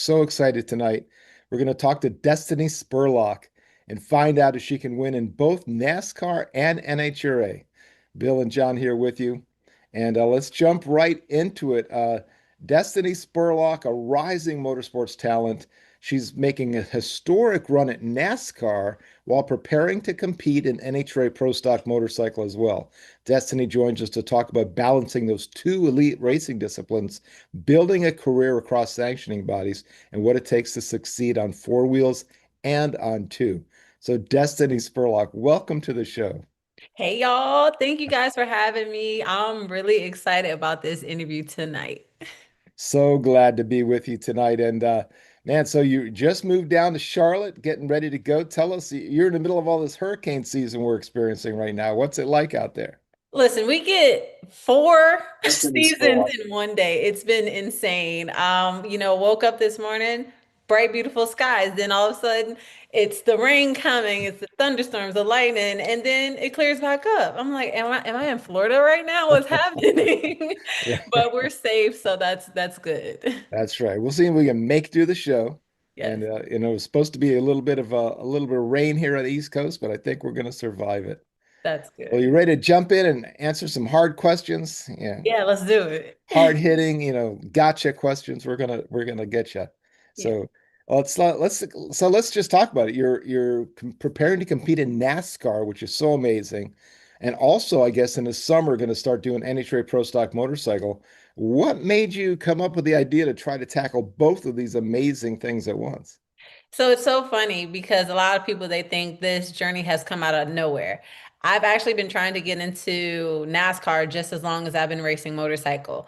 So excited tonight. We're going to talk to Dystany Spurlock and find out if she can win in both NASCAR and NHRA. Bill and John here with you. And let's jump right into it. Dystany Spurlock, a rising motorsports talent. She's making a historic run at NASCAR while preparing to compete in NHRA Pro Stock Motorcycle as well. Dystany joins us to talk about balancing those two elite racing disciplines, building a career across sanctioning bodies, and what it takes to succeed on four wheels and on two. So, Dystany Spurlock, welcome to the show. Hey y'all, thank you guys for having me. I'm really excited about this interview tonight. So glad to be with you tonight. And man, so you just moved down to Charlotte, getting ready to go. Tell us, you're in the middle of all this hurricane season we're experiencing right now. What's it like out there? Listen, we get four Destiny seasons Spurlock. in one day. It's been insane. Woke up this morning, bright, beautiful skies. Then all of a sudden, it's the rain coming, it's the thunderstorms, the lightning, and then it clears back up. I'm like, am I in Florida right now? What's happening? Yeah, But we're safe, so that's good. that's right. We'll see if we can make it through the show. And Yes, it's supposed to be a little bit of rain here on the East Coast, but I think we're going to survive it. that's Well, you good. ready to jump in and answer some hard questions? Yeah, Yeah, let's do it. hard hitting, gotcha questions. We're gonna get you. Yeah. So let's just talk about it. You're preparing to compete in NASCAR, which is so amazing, and also I guess in the summer going to start doing NHRA Pro Stock Motorcycle. What made you come up with the idea to try to tackle both of these amazing things at once? So it's so funny because a lot of people they think this journey has come out of nowhere. I've actually been trying to get into NASCAR just as long as I've been racing motorcycles.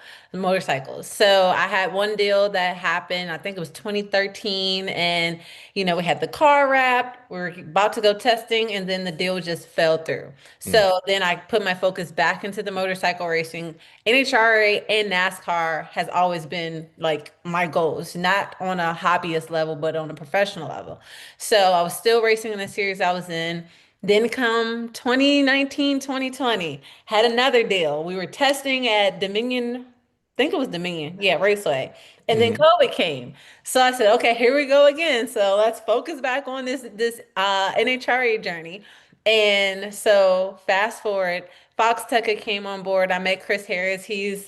So I had one deal that happened, I think it was 2013, and we had the car wrapped, we were about to go testing, and then the deal just fell through. Hmm. So then I put my focus back into the motorcycle racing. NHRA and NASCAR has always been like my goals, not on a hobbyist level, but on a professional level. So I was still racing in the series I was in. Then come 2019, 2020, had another deal. We were testing at Dominion, I think it was Dominion, yeah, Raceway. And then Hmm. COVID came. So I said, okay, here we go again. So let's focus back on this NHRA journey. And so fast forward, Fox Tucker came on board. I met Chris Harris. He's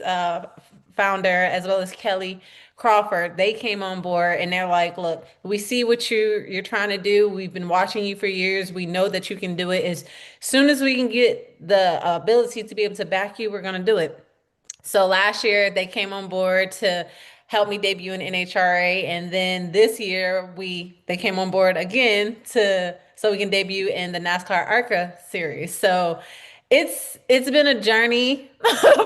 founder, as well as Kelly Crawford. They came on board and they're like, look, we see what you're trying to do. We've been watching you for years. We know that you can do it. As soon as we can get the ability to be able to back you, we're going to do it. So last year they came on board to help me debut in NHRA, and then this year they came on board again to so we can debut in the NASCAR ARCA series. So it's been a journey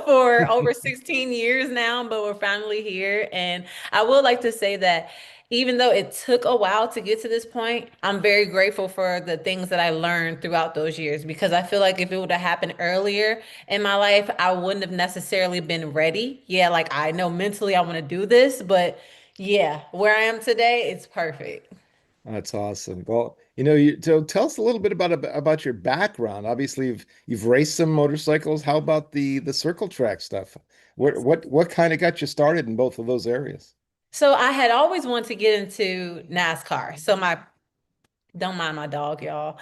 for over 16 years now, but we're finally here. And I would like to say that even though it took a while to get to this point, I'm very grateful for the things that I learned throughout those years because I feel like if it would have happened earlier in my life, I wouldn't have necessarily been ready. Yeah, like I know mentally I want to do this, but yeah, where I am today, it's perfect. That's awesome. Well, so tell us a little bit about your background. Obviously, you've raced some motorcycles. How about the circle track stuff? What kind of got you started in both of those areas? So I had always wanted to get into NASCAR. So my don't mind my dog, y'all.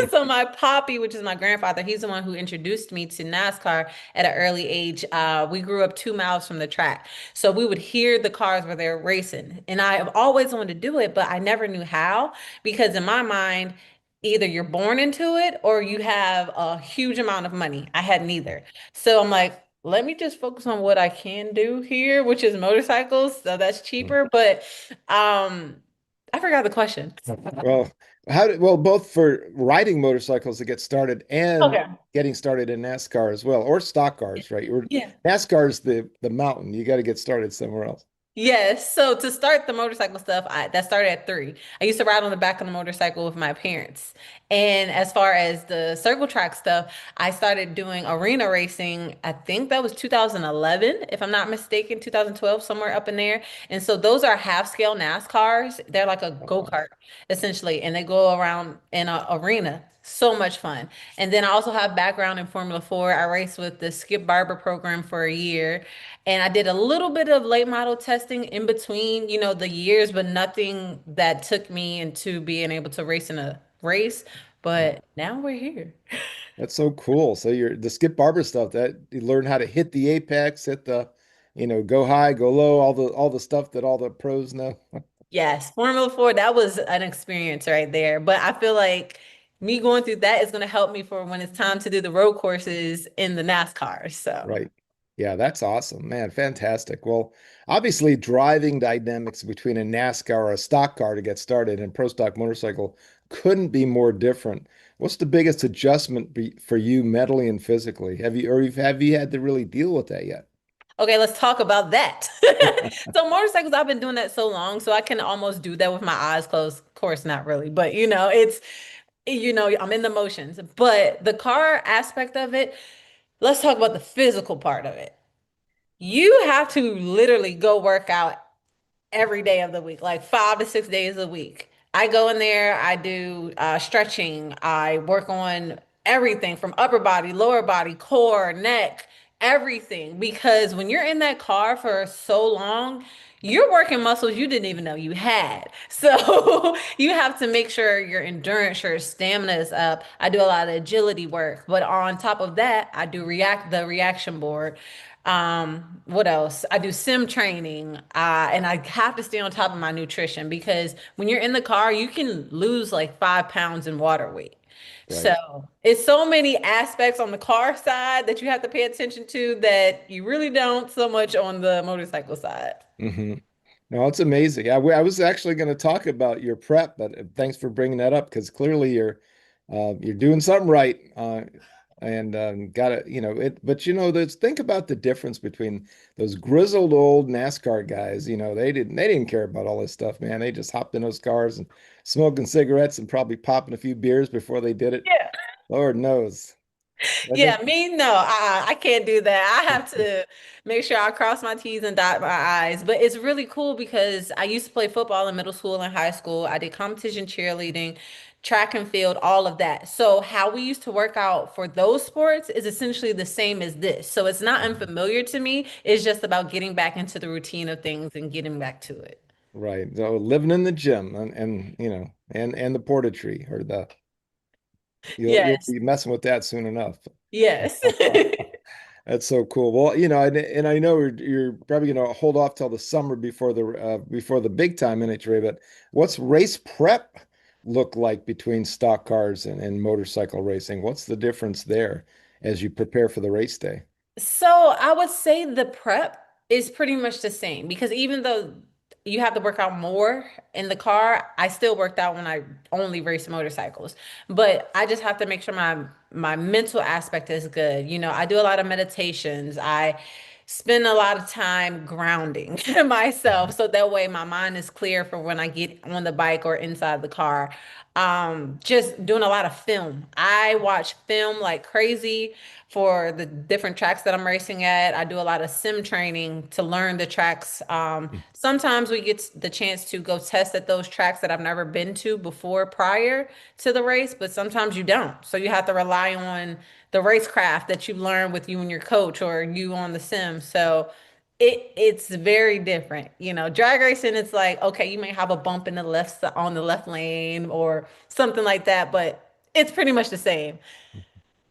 So my poppy, which is my grandfather, he's the one who introduced me to NASCAR at an early age. We grew up 2 miles from the track, so we would hear the cars where they're racing, and I have always wanted to do it, but I never knew how because in my mind, either you're born into it or you have a huge amount of money. I had neither, so I'm like. Let me just focus on what I can do here, which is motorcycles. So that's cheaper. But I forgot the question. Well, well, both for riding motorcycles to get started and Okay. getting started in NASCAR as well, or stock cars, right? Yeah. NASCAR is the mountain. You got to get started somewhere else. Yes. So to start the motorcycle stuff, that started at 3. I used to ride on the back of the motorcycle with my parents. And as far as the circle track stuff, I started doing arena racing. I think that was 2011, if I'm not mistaken, 2012, somewhere up in there. And so those are half scale NASCARs. They're like a Oh, go-kart essentially, and they go around in an arena. So much fun. And then I also have background in Formula 4. I raced with the Skip Barber program for a year. And I did a little bit of late model testing in between, the years, but nothing that took me into being able to race in a race. But now we're here. That's so cool. So you're the Skip Barber stuff that you learn how to hit the apex, hit the, go high, go low, all the stuff that all the pros know. Yes, Formula 4, that was an experience right there. But I feel like me going through that is going to help me for when it's time to do the road courses in the NASCAR. So. Right. Yeah, that's awesome, man. Fantastic. Well, obviously, driving dynamics between a NASCAR or a stock car to get started and pro stock motorcycle couldn't be more different. What's the biggest adjustment for you mentally and physically? Have you had to really deal with that yet? Okay, let's talk about that. So motorcycles, I've been doing that so long, so I can almost do that with my eyes closed. Of course, not really, but I'm in the motions. But the car aspect of it, let's talk about the physical part of it. You have to literally go work out every day of the week, like 5 to 6 days a week. I go in there, I do stretching, I work on everything from upper body, lower body, core, neck, everything. Because when you're in that car for so long, you're working muscles you didn't even know you had. So you have to make sure your endurance, your stamina is up. I do a lot of agility work, but on top of that, I do the reaction board. What else? I do sim training, and I have to stay on top of my nutrition because when you're in the car, you can lose like 5 pounds in water weight. So Right. it's so many aspects on the car side that you have to pay attention to that you really don't so much on the motorcycle side. hmm No, it's amazing. I was actually going to talk about your prep, but thanks for bringing that up because clearly you're doing something right, and got it. But think about the difference between those grizzled old NASCAR guys. They didn't care about all this stuff, man. They just hopped in those cars and smoking cigarettes and probably popping a few beers before they did it. Yeah. Lord knows. And Yeah, then, me, no, I can't do that. I have to make sure I cross my T's and dot my I's. But it's really cool because I used to play football in middle school and high school. I did competition cheerleading, track and field, all of that. So how we used to work out for those sports is essentially the same as this. So it's not unfamiliar to me. It's just about getting back into the routine of things and getting back to it. right. So living in the gym and the porta tree or the you'll Yes. be messing with that soon enough. Yes. That's so cool. Well, and I know you're probably going to hold off till the summer before the big time NHRA, but what's race prep look like between stock cars and motorcycle racing? What's the difference there as you prepare for the race day? So I would say the prep is pretty much the same because even though you have to work out more in the car, I still worked out when I only raced motorcycles. But I just have to make sure my mental aspect is good. I do a lot of meditations. I spend a lot of time grounding myself so that way my mind is clear for when I get on the bike or inside the car. Just doing a lot of film. I watch film like crazy for the different tracks that I'm racing at. I do a lot of sim training to learn the tracks. Sometimes we get the chance to go test at those tracks that I've never been to before prior to the race, but sometimes you don't. So you have to rely on the racecraft that you learn with you and your coach or you on the sim. So it's very different. Drag racing, it's like, okay, you may have a bump in the on the left lane or something like that, but it's pretty much the same.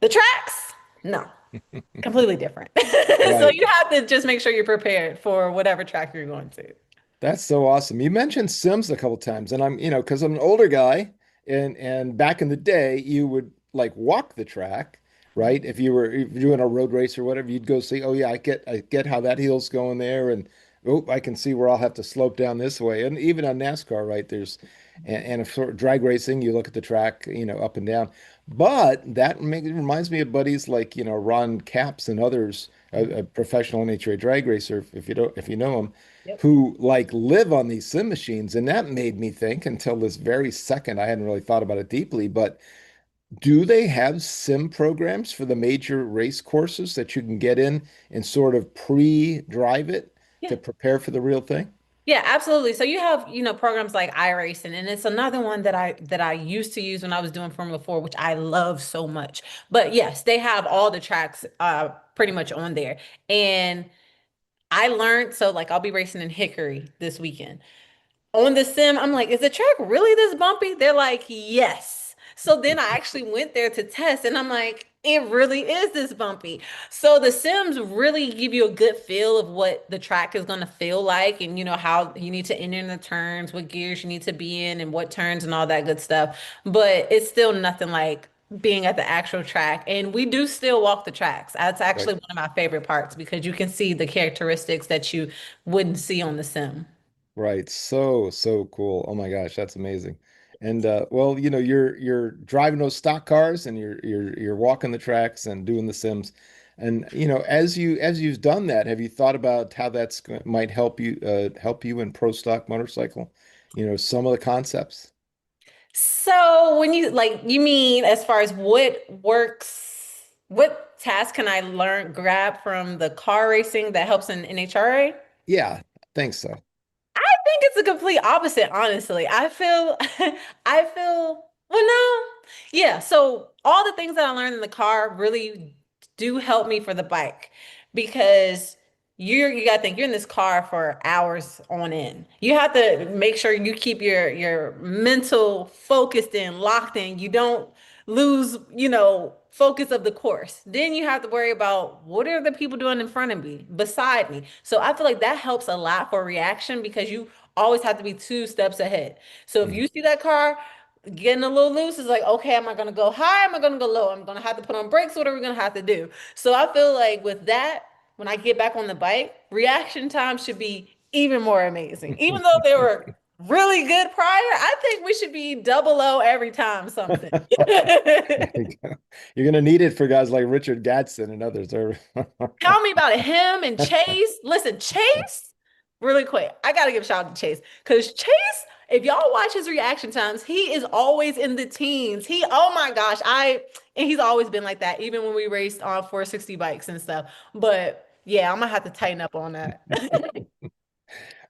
The tracks, no, completely different. So Right. you have to just make sure you're prepared for whatever track you're going to. That's so awesome. You mentioned Sims a couple times, and because I'm an older guy, and back in the day, you would like walk the track, right? If you're doing a road race or whatever, you'd go see, oh yeah, I get how that hill's going there, and oh, I can see where I'll have to slope down this way. And even on NASCAR, right? And if sort of drag racing, you look at the track, up and down. But it reminds me of buddies like, Ron Capps and others, a professional NHRA drag racer, if you know him Yep. who like live on these sim machines. And that made me think until this very second, I hadn't really thought about it deeply, but do they have sim programs for the major race courses that you can get in and sort of pre-drive it Yeah. to prepare for the real thing? Yeah, absolutely. So you have, programs like iRacing, and it's another one that I used to use when I was doing Formula 4, which I love so much. But yes, they have all the tracks pretty much on there. And I learned, so like I'll be racing in Hickory this weekend. On the sim, I'm like, is the track really this bumpy? They're like, yes. So then I actually went there to test and I'm like, it really is this bumpy. So the sims really give you a good feel of what the track is going to feel like and how you need to enter in the turns, what gears you need to be in and what turns and all that good stuff. But it's still nothing like being at the actual track. And we do still walk the tracks. That's Right. actually one of my favorite parts because you can see the characteristics that you wouldn't see on the sim. Right. So, so cool. Oh my gosh, that's amazing. And well, you're driving those stock cars and you're walking the tracks and doing the sims. And as you've done that, have you thought about how might help you in pro stock motorcycle? Some of the concepts. So when you mean as far as what works, what task can I grab from the car racing that helps in NHRA? Yeah, I think so. I think it's the complete opposite, honestly. Well, no. Yeah, so all the things that I learned in the car really do help me for the bike because you gotta think you're in this car for hours on end. You have to make sure you keep your mental focused in, locked in. You don't lose, focus of the course. Then you have to worry about what are the people doing in front of me, beside me. So I feel like that helps a lot for reaction because you always have to be two steps ahead. So if Mhm. you see that car getting a little loose, it's like, okay, am I gonna go high? Am I gonna go low? I'm gonna have to put on brakes. What are we gonna have to do? So I feel like with that, when I get back on the bike, reaction time should be even more amazing. Even though they were really good prior, I think we should be double O every time something. There you go. You're gonna need it for guys like Richard Gadsden and others. Tell me about it. Him and Chase. Listen, Chase, really quick. I gotta give a shout out to Chase. Because Chase, if y'all watch his reaction times, he is always in the teens. Oh my gosh, and he's always been like that, even when we raced on 460 bikes and stuff. But yeah, I'm gonna have to tighten up on that.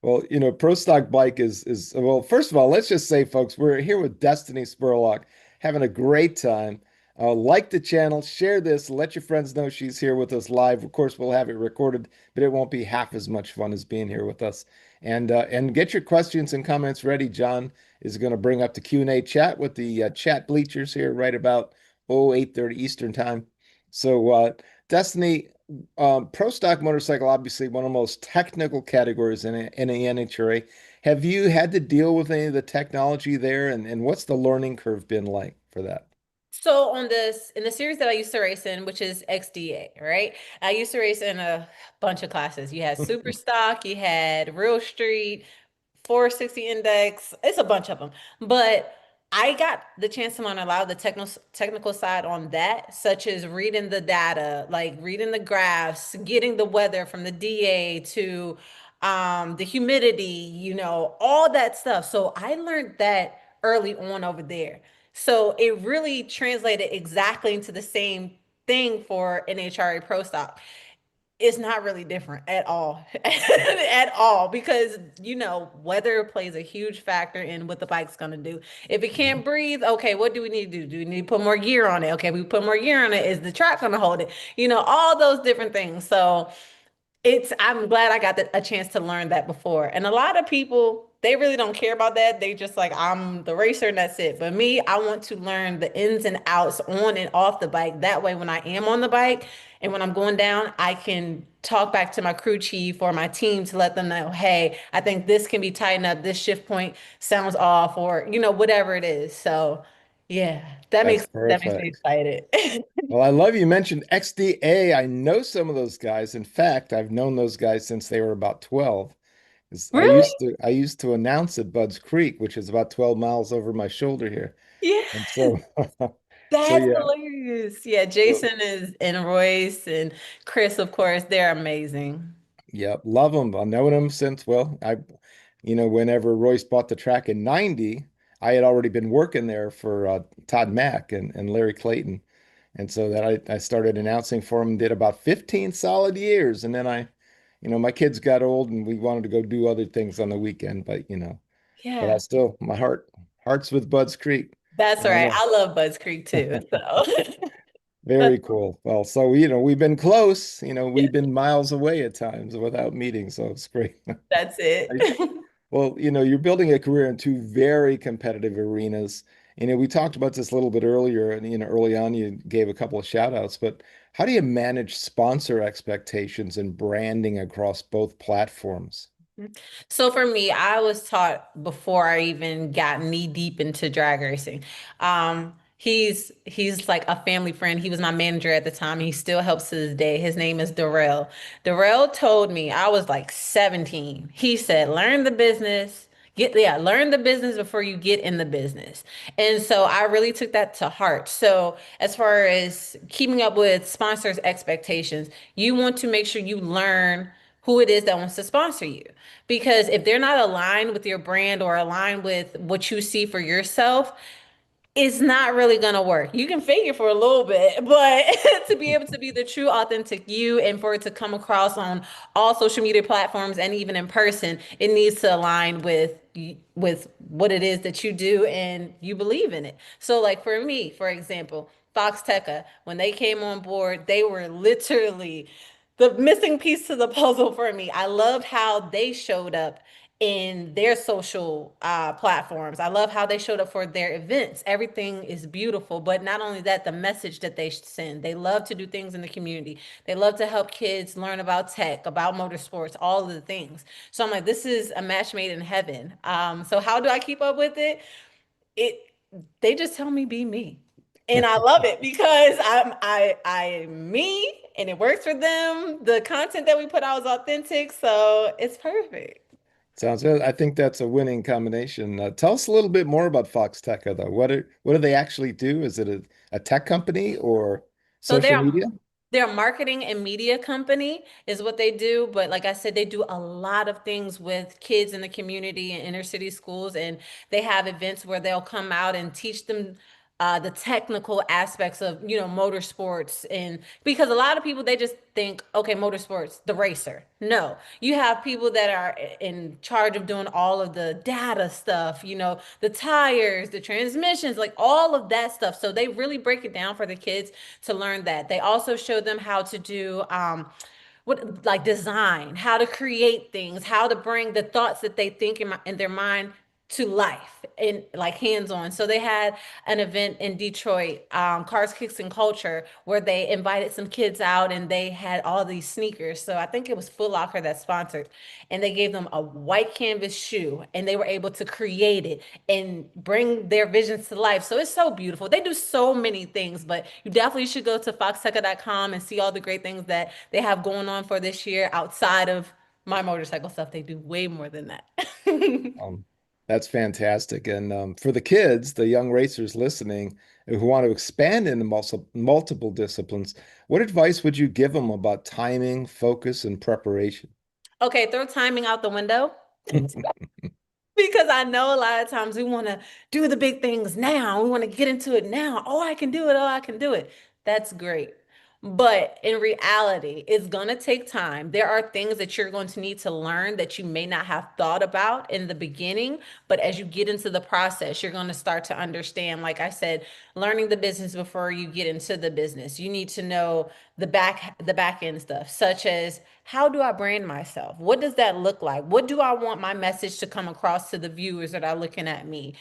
Well, Pro Stock Bike is well, first of all, let's just say, folks, we're here with Dystany Spurlock, having a great time. Like the channel, share this, let your friends know she's here with us live. Of course, we'll have it recorded, but it won't be half as much fun as being here with us. And get your questions and comments ready. John is going to bring up the Q&A chat with the chat bleachers here right about 8:30 Eastern time. So, Destiny, pro stock motorcycle, obviously one of the most technical categories in the NHRA. Have you had to deal with any of the technology there, and what's the learning curve been like for that? So in the series that I used to race in, which is XDA, right? I used to race in a bunch of classes. You had super stock, you had real street, 460 index. It's a bunch of them. But I got the chance to learn a lot of the technical side on that, such as reading the data, like reading the graphs, getting the weather from the DA to the humidity, all that stuff. So I learned that early on over there. So it really translated exactly into the same thing for NHRA Pro Stock. It's not really different at all, at all, because weather plays a huge factor in what the bike's gonna do. If it can't breathe, okay, what do we need to do? Do we need to put more gear on it? Okay, we put more gear on it. Is the track gonna hold it? All those different things. So I'm glad I got a chance to learn that before. And a lot of people, they really don't care about that. They just like, I'm the racer and that's it. But me, I want to learn the ins and outs on and off the bike. That way, when I am on the bike and when I'm going down, I can talk back to my crew chief or my team to let them know, hey, I think this can be tightened up. This shift point sounds off, or whatever it is. So yeah, that That's makes me perfect. excited. Well, I love you mentioned XDA. I know some of those guys. In fact, I've known those guys since they were about 12. 'Cause I Really? used to I used to announce at Bud's Creek, which is about 12 miles over my shoulder here. Yeah. And so so That's yeah. hilarious. Yeah, Jason is and Royce and Chris, of course, they're amazing. Yeah, love them. I've known them since, well, whenever Royce bought the track in 90, I had already been working there for Todd Mack and Larry Clayton. And so that I started announcing for him, did about 15 solid years. And then my kids got old and we wanted to go do other things on the weekend, but but I Yeah, still, my heart's with Bud's Creek. that's I right. know. I love Buzz Creek too. So Very cool. Well, so, we've been close, yeah, we've been miles away at times without meeting. So it's great. that's it. Well, you're building a career in two very competitive arenas. We talked about this a little bit earlier, and early on you gave a couple of shout outs, but how do you manage sponsor expectations and branding across both platforms? So for me, I was taught before I even got knee deep into drag racing. He's like a family friend. He was my manager at the time. He still helps to this day. His name is Darrell. Darrell told me I was like 17. He said, learn the business. Learn the business before you get in the business. And so I really took that to heart. So as far as keeping up with sponsors' expectations, you want to make sure you learn who it is that wants to sponsor you. Because if they're not aligned with your brand or aligned with what you see for yourself, it's not really gonna work. You can fake it for a little bit, but to be able to be the true authentic you and for it to come across on all social media platforms and even in person, it needs to align with what it is that you do and you believe in it. So like for me, for example, Fox Teca, when they came on board, they were literally the missing piece to the puzzle for me. I loved how they showed up in their social platforms. I love how they showed up for their events. Everything is beautiful, but not only that, the message that they send. They love to do things in the community. They love to help kids learn about tech, about motorsports, all of the things. So I'm like, this is a match made in heaven. So how do I keep up with it? It they just tell me be me. And I love it because I'm me and it works for them. The content that we put out is authentic, so it's perfect. Sounds good. I think that's a winning combination. Tell us a little bit more about Fox Tech, though. What do they actually do? Is it a tech company or So social media? they're a marketing and media company is what they do. But like I said, they do a lot of things with kids in the community and inner city schools. And they have events where they'll come out and teach them the technical aspects of, motorsports. And because a lot of people, they just think, okay, motorsports, the racer. No, you have people that are in charge of doing all of the data stuff, the tires, the transmissions, like all of that stuff. So they really break it down for the kids to learn that. They also show them how to do what like design, how to create things, how to bring the thoughts that they think in their mind to life and like hands-on. So they had an event in Detroit, Cars, Kicks, and Culture, where they invited some kids out and they had all these sneakers. So I think it was Foot Locker that sponsored, and they gave them a white canvas shoe and they were able to create it and bring their visions to life. So it's so beautiful. They do so many things, but you definitely should go to foxteca.com and see all the great things that they have going on for this year outside of my motorcycle stuff. They do way more than that. Um, that's fantastic. And for the kids, the young racers listening who want to expand into multiple disciplines, what advice would you give them about timing, focus, and preparation? Okay, throw timing out the window. Because I know a lot of times we want to do the big things now. We want to get into it now. Oh, I can do it. Oh, I can do it. That's great. But in reality, it's going to take time. There are things that you're going to need to learn that you may not have thought about in the beginning. But as you get into the process, you're going to start to understand, like I said, learning the business before you get into the business. You need to know the back end stuff, such as how do I brand myself? What does that look like? What do I want my message to come across to the viewers that are looking at me?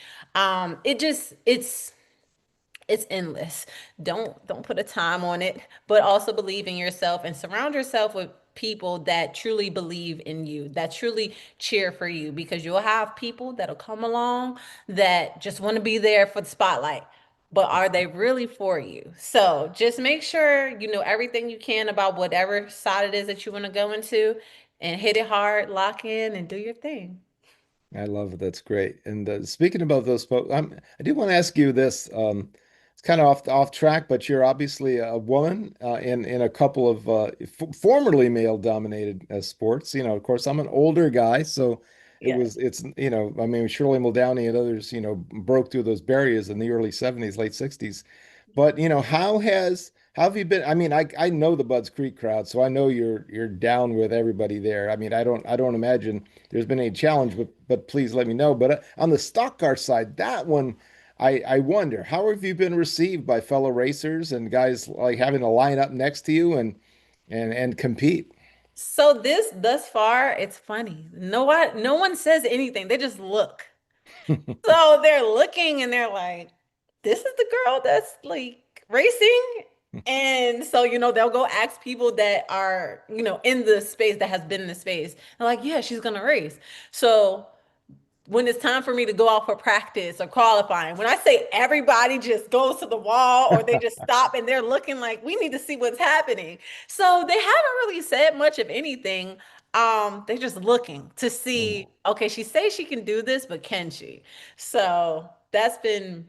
It's endless. Don't put a time on it, but also believe in yourself and surround yourself with people that truly believe in you, that truly cheer for you, because you'll have people that'll come along that just want to be there for the spotlight. But are they really for you? So just make sure you know everything you can about whatever side it is that you want to go into and hit it hard, lock in, and do your thing. I love it. That's great. And speaking about those folks, I do want to ask you this. It's kind of off track, but you're obviously a woman in a couple of formerly male-dominated sports. Of course, I'm an older guy, so Yeah. I mean, Shirley Muldowney and others, broke through those barriers in the early 70s, late 60s. But, how have you been? I mean, I know the Budds Creek crowd, so I know you're down with everybody there. I mean, I don't imagine there's been any challenge, but please let me know. But on the stock car side, that one, I wonder how have you been received by fellow racers and guys like having to line up next to you and compete? So this thus far, it's funny. No one says anything. They just look. So they're looking and they're like, this is the girl that's like racing. And so, they'll go ask people that are, in the space that has been in the space. They're like, yeah, she's gonna race. So when it's time for me to go out for practice or qualifying, when I say everybody just goes to the wall or they just stop and they're looking like we need to see what's happening. So they haven't really said much of anything. They're just looking to see, okay, she says she can do this, but can she? So that's been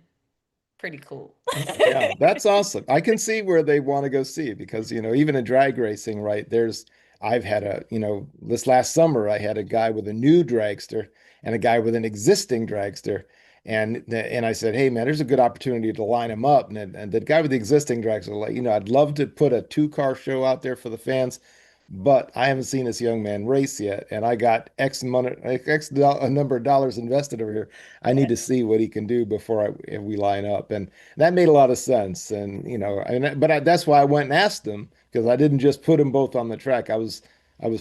pretty cool. Yeah, that's awesome. I can see where they want to go see it because, even in drag racing, right, I've had this last summer, I had a guy with a new dragster and a guy with an existing dragster. And I said, hey, man, there's a good opportunity to line them up. And the guy with the existing dragster, like, I'd love to put a two-car show out there for the fans, but I haven't seen this young man race yet. And I got X money, a number of dollars invested over here. I need to see what he can do before if we line up. And that made a lot of sense. And that's why I went and asked him because I didn't just put them both on the track. I was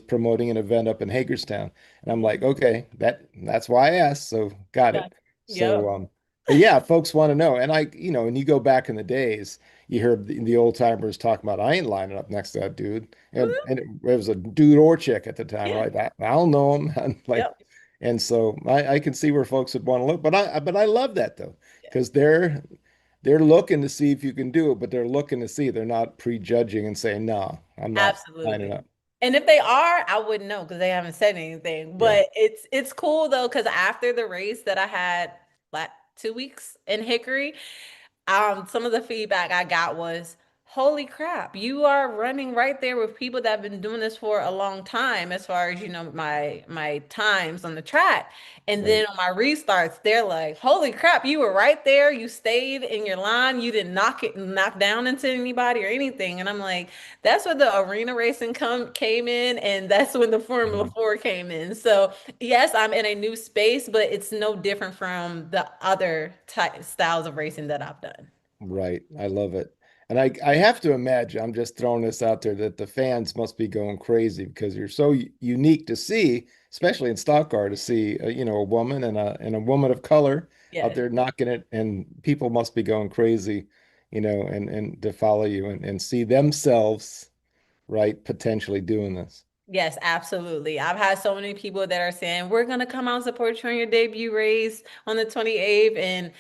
promoting an event up in Hagerstown, and I'm like, okay, that's why I asked. So got Yeah. it. So Yep. but yeah, folks want to know. And and you go back in the days, you hear the old timers talking about I ain't lining up next to that dude. And it was a dude or chick at the time, Yeah. right? I don't know him. And like, Yep. and so I can see where folks would want to look, but I love that though, because they're looking to see if you can do it, but they're looking to see. They're not prejudging and saying, no, I'm not lining Absolutely. up. And if they are, I wouldn't know because they haven't said anything. Yeah. But it's cool though, because after the race that I had like 2 weeks in Hickory, some of the feedback I got was, holy crap, you are running right there with people that have been doing this for a long time, as far as my times on the track. And Right. then on my restarts, they're like, holy crap, you were right there. You stayed in your line. You didn't knock down into anybody or anything. And I'm like, that's where the arena racing came in, and that's when the Formula Mhm. 4 came in. So yes, I'm in a new space, but it's no different from the other type styles of racing that I've done. Right. I love it. And I have to imagine, I'm just throwing this out there, that the fans must be going crazy because you're so unique to see, especially in stock car, to see, a woman and a woman of color out Yes. there knocking it, and people must be going crazy, and to follow you and see themselves, right, potentially doing this. Yes, absolutely. I've had so many people that are saying, we're gonna come out and support you on your debut race on the 28th. And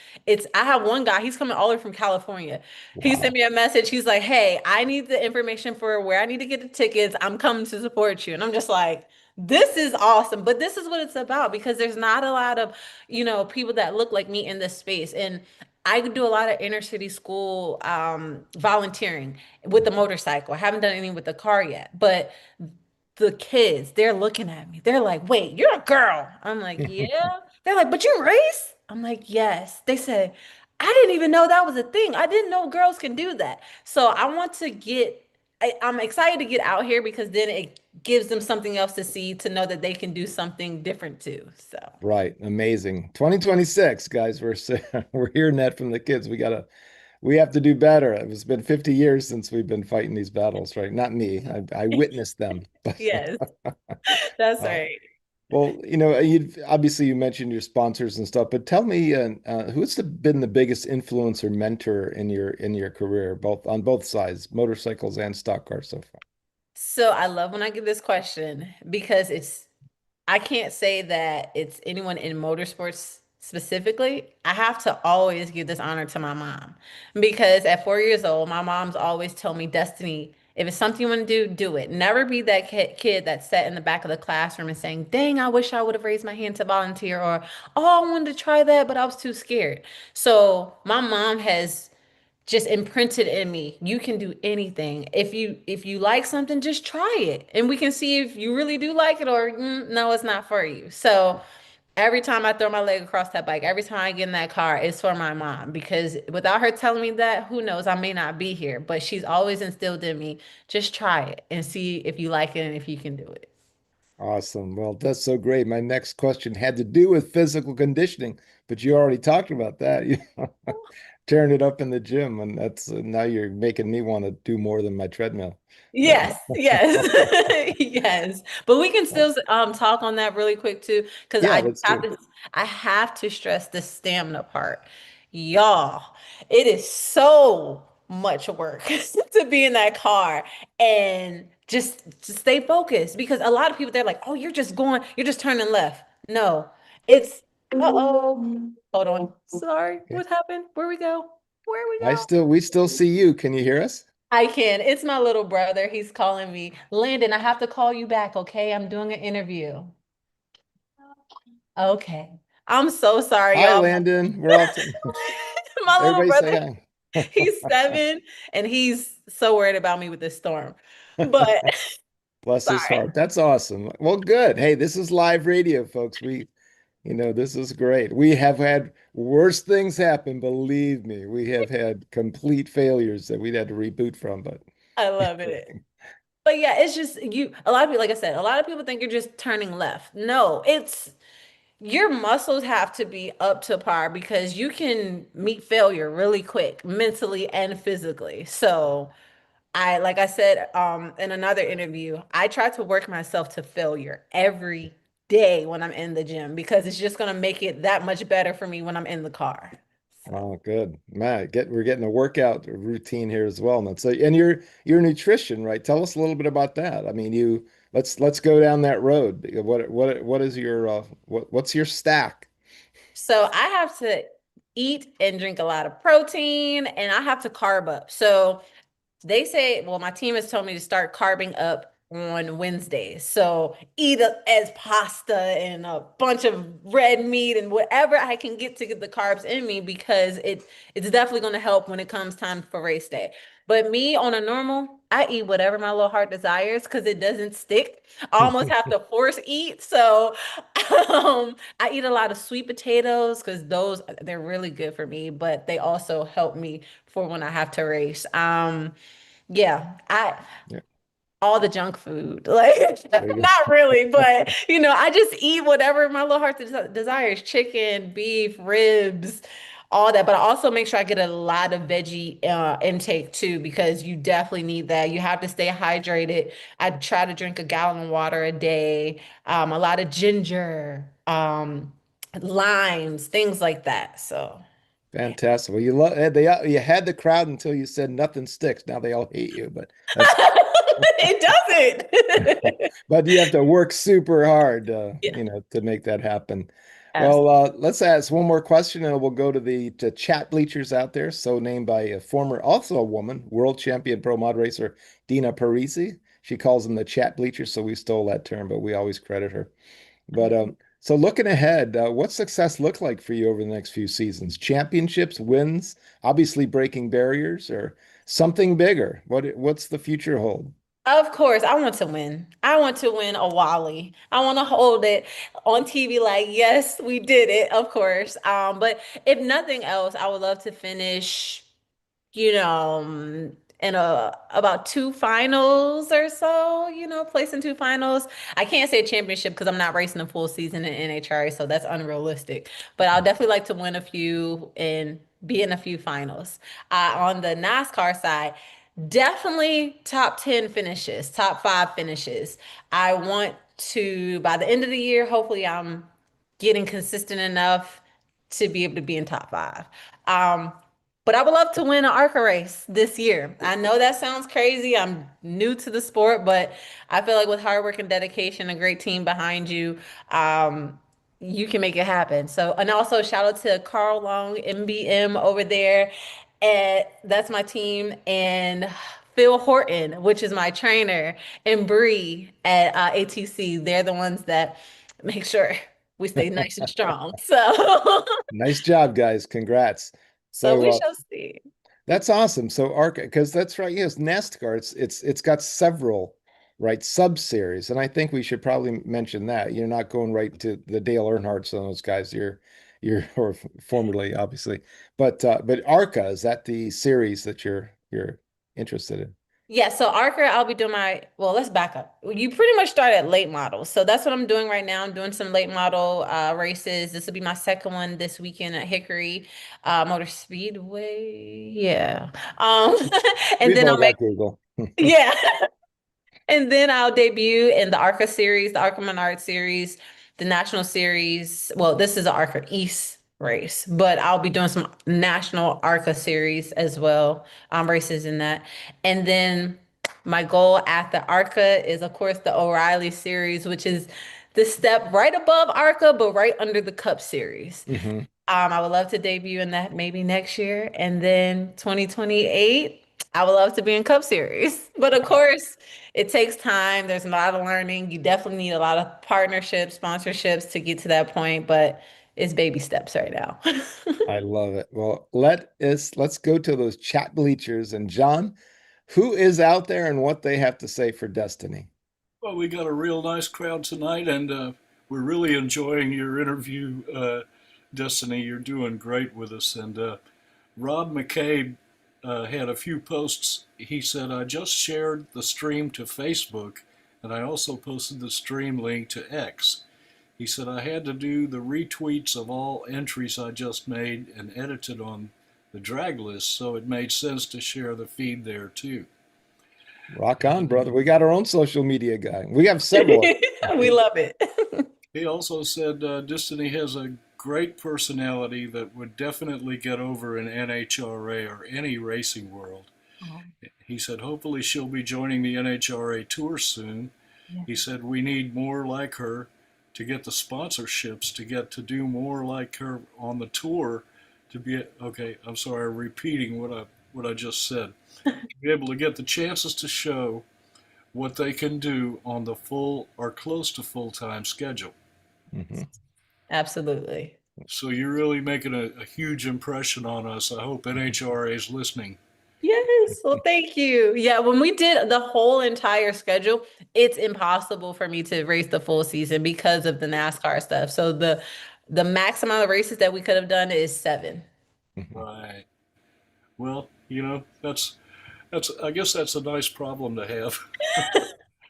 I have one guy, he's coming all the way from California. He sent Wow. me a message. He's like, hey, I need the information for where I need to get the tickets. I'm coming to support you. And I'm just like, this is awesome. But this is what it's about because there's not a lot of, people that look like me in this space. And I do a lot of inner city school volunteering with the motorcycle. I haven't done anything with the car yet, but the kids, they're looking at me. They're like, wait, you're a girl. I'm like, yeah. They're like, but you race? I'm like, yes. They said, I didn't even know that was a thing. I didn't know girls can do that. So I want to I'm excited to get out here because then it gives them something else to see to know that they can do something different too. So, Right. Amazing. 2026, guys. We're hearing that from the kids. We have to do better. It's been 50 years since we've been fighting these battles, right? Not me. I witnessed them. yes, that's Uh, right. well, you mentioned your sponsors and stuff, but tell me, been the biggest influence or mentor in your career, both on both sides, motorcycles and stock cars so far? So I love when I get this question because I can't say that it's anyone in motorsports specifically. I have to always give this honor to my mom because at 4 years old, my mom's always told me, Destiny, if it's something you want to do, do it. Never be that kid that sat in the back of the classroom and saying, dang, I wish I would have raised my hand to volunteer, or, oh, I wanted to try that, but I was too scared. So my mom has just imprinted in me. You can do anything. If you like something, just try it, and we can see if you really do like it or no, it's not for you. So Every time I throw my leg across that bike, every time I get in that car, it's for my mom because without her telling me that, who knows, I may not be here. But she's always instilled in me, just try it and see if you like it and if you can do it. Awesome. Well, that's so great. My next question had to do with physical conditioning, but you already talked about that. You tearing it up in the gym, and that's now you're making me want to do more than my treadmill. But Yes, yes, yes. But we can still talk on that really quick too, because yeah, let's do it. I have to stress the stamina part. Y'all, it is so much work to be in that car and just stay focused because a lot of people they're like, oh, you're just turning left. No, it's uh-oh. Hold on. Sorry, Okay. what happened? Where we go? Where we go? We still see you. Can you hear us? I can. It's my little brother. He's calling me. Landon, I have to call you back, okay? I'm doing an interview. Okay. I'm so sorry, Hi, y'all. Landon. We're all My little everybody brother, say he's hi. 7 and he's so worried about me with this storm. But Bless his sorry. heart. That's awesome. Well, good. Hey, this is live radio, folks. This is great. We have had worse things happen, believe me. We have had complete failures that we'd had to reboot from, but I love it. But yeah, it's just a lot of people, like I said, a lot of people think you're just turning left. No, it's your muscles have to be up to par because you can meet failure really quick, mentally and physically. So like I said, in another interview, I try to work myself to failure every day when I'm in the gym because it's just gonna make it that much better for me when I'm in the car. So. oh, good. Man, we're getting a workout routine here as well. And so, and your nutrition, right? Tell us a little bit about that. I mean, you let's go down that road. What is your what's your stack? So I have to eat and drink a lot of protein and I have to carb up. So they say, well, my team has told me to start carving up on Wednesdays. So eat as pasta and a bunch of red meat and whatever I can get to get the carbs in me because it's definitely going to help when it comes time for race day. But me on a normal, I eat whatever my little heart desires because it doesn't stick. I almost have to force eat. So I eat a lot of sweet potatoes because they're really good for me, but they also help me for when I have to race. Yeah, I Yeah, all the junk food. Like there you not really, but I just eat whatever my little heart desires, chicken, beef, ribs, all that. But I also make sure I get a lot of veggie intake too, because you definitely need that. You have to stay hydrated. I try to drink a gallon of water a day, a lot of ginger, limes, things like that. So fantastic. Well, you had the crowd until you said nothing sticks. Now they all hate you, but that's it doesn't. but you have to work super hard, Yeah, to make that happen. Well, absolutely. let's ask one more question, and we'll go to the to chat bleachers out there. So named by a former, also a woman, world champion pro mod racer, Dina Parisi. She calls them the chat bleachers, so we stole that term, but we always credit her. But so looking ahead, what's success look like for you over the next few seasons? Championships, wins, obviously breaking barriers, or something bigger? What's the future hold? Of course, I want to win. I want to win a Wally. I want to hold it on TV like, yes, we did it, of course. But if nothing else, I would love to finish, in about 2 finals or so, place in 2 finals. I can't say championship because I'm not racing a full season in NHRA, so that's unrealistic. But I'll definitely like to win a few and be in a few finals. On the NASCAR side, definitely top 10 finishes, top 5 finishes. I want to, by the end of the year, hopefully I'm getting consistent enough to be able to be in top 5. Um, but I would love to win an ARCA race this year. I know that sounds crazy. I'm new to the sport, but I feel like with hard work and dedication, a great team behind you, you can make it happen. So, and also shout out to Carl Long, MBM over there. And that's my team. And Phil Horton, which is my trainer, and Bree at ATC. They're the ones that make sure we stay nice and strong. So, Nice job, guys. Congrats. so So we shall see. that's awesome. So ARCA, because that's right. Yes, NASCAR. It's got several. right, sub-series. And I think we should probably mention that. You're not going right to the Dale Earnhardts and those guys. You're or formerly, obviously. But ARCA, is that the series that you're interested in? Yeah, so ARCA, I'll be doing well, let's back up. You pretty much start at late models. So that's what I'm doing right now. I'm doing some late model races. This will be my second one this weekend at Hickory Motor Speedway. Yeah. Um, and We've then all I'll make, got Google. yeah. And then I'll debut in the ARCA series, the ARCA Menard series, the National Series. Well, this is the ARCA East race, but I'll be doing some National ARCA series as well, races in that. And then my goal at the ARCA is, of course, the O'Reilly series, which is the step right above ARCA, but right under the Cup series. Hmm. I would love to debut in that maybe next year. And then 2028, I would love to be in Cup Series. But of course, it takes time. There's a lot of learning. You definitely need a lot of partnerships, sponsorships to get to that point, but it's baby steps right now. I love it. Well, let's go to those chat bleachers. And John, who is out there and what they have to say for Destiny? Well, we got a real nice crowd tonight, and we're really enjoying your interview, Destiny. You're doing great with us. And Rob McCabe had a few posts. He said, I just shared the stream to Facebook, and I also posted the stream link to X. He said, I had to do the retweets of all entries I just made and edited on the drag list, so it made sense to share the feed there too. Rock on, brother. We got our own social media guy. We have several. We love it. He also said Dystany has a great personality that would definitely get over in NHRA or any racing world. Oh, He said, hopefully she'll be joining the NHRA tour soon. yeah. He said, we need more like her to get the sponsorships, to get to do more like her on the tour, to be, okay, I'm sorry, repeating what I just said, to be able to get the chances to show what they can do on the full or close to full-time schedule. Mhm. Absolutely. So you're really making a huge impression on us. I hope NHRA is listening. Yes. Well, thank you. Yeah, when we did the whole entire schedule, it's impossible for me to race the full season because of the NASCAR stuff. So the max amount of races that we could have done is 7. Mhm. Right. Well, that's I guess that's a nice problem to have.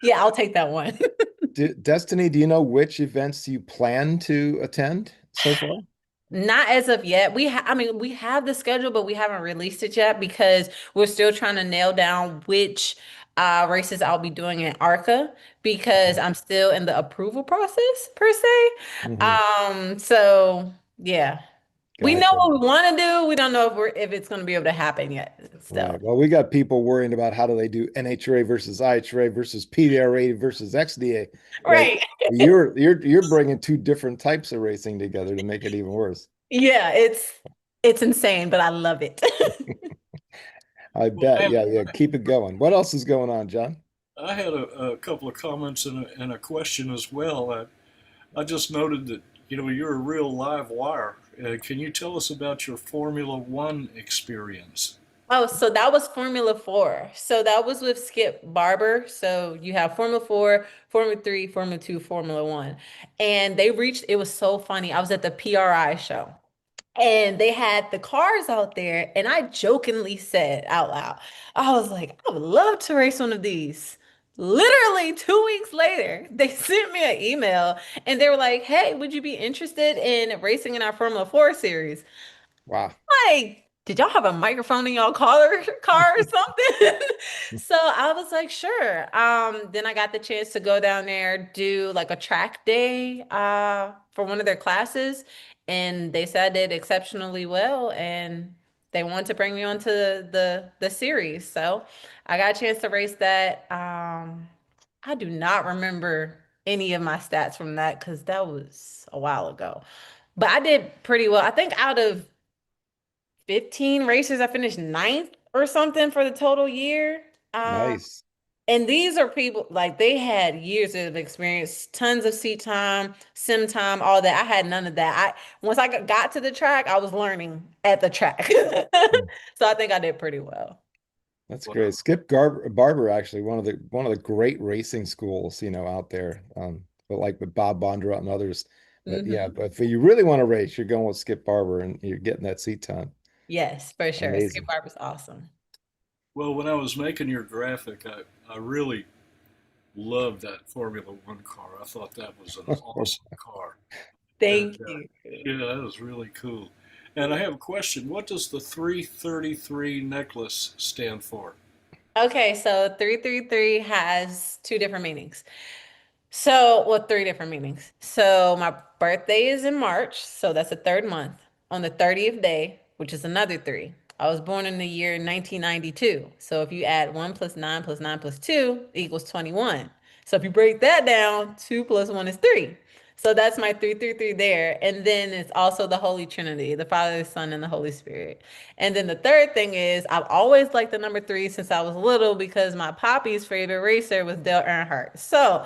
Yeah, I'll take that one. Destiny, do you know which events you plan to attend so far? Not as of yet. I mean, we have the schedule, but we haven't released it yet because we're still trying to nail down which races I'll be doing in ARCA because I'm still in the approval process per se. Hmm. So yeah. We know Gotcha. what we want to do. We don't know if it's going to be able to happen yet still. Right. Well, we got people worrying about how do they do NHRA versus IHRA versus PDRA versus XDA, right? Right. You're bringing two different types of racing together to make it even worse. Yeah, it's insane, but I love it. I Well, bet. Yeah, yeah. Keep it going. What else is going on, John? I had a couple of comments and a question as well. I just noted that you're a real live wire. Can you tell us about your Formula One experience? Oh, so that was Formula 4. So that was with Skip Barber. So you have Formula 4, Formula 3, Formula 2, Formula 1. And it was so funny. I was at the PRI show. And they had the cars out there, and I jokingly said out loud, I was like, I would love to race one of these. Literally 2 weeks later, they sent me an email and they were like, hey, would you be interested in racing in our Formula 4 series? Wow. Like, did y'all have a microphone in y'all car or something? So I was like, sure. Then I got the chance to go down there, do like a track day for one of their classes, and they said I did exceptionally well, and they wanted to bring me on to the series. So I got a chance to race that. I do not remember any of my stats from that because that was a while ago. But I did pretty well. I think out of 15 races. I finished ninth or something for the total year. Nice. And these are people like they had years of experience, tons of seat time, sim time, all that. I had none of that. Once I got to the track, I was learning at the track. So I think I did pretty well. That's great. Whatever. Skip Barber, actually, one of the great racing schools, out there. But like with Bob Bondurant and others. But yeah, Hmm. but if you really want to race, you're going with Skip Barber and you're getting that seat time. Yes, for sure. Skip Amazing. Barber's awesome. Well, when I was making your graphic, I really loved that Formula One car. I thought that was an awesome car. And Thank you. yeah, that was really cool. And I have a question. What does the 333 necklace stand for? Okay, so 333 has two different meanings. So, well, three different meanings. So, my birthday is in March, so that's the third month. On the 30th day, which is another three. I was born in the year 1992. So, if you add 1 plus 9 plus 2 equals 21. So, if you break that down, 2 plus 1 is 3. So, that's my 333 there. And then it's also the Holy Trinity, the Father, the Son, and the Holy Spirit. And then the third thing is, I've always liked the number three since I was little because my poppy's favorite racer was Dale Earnhardt. So,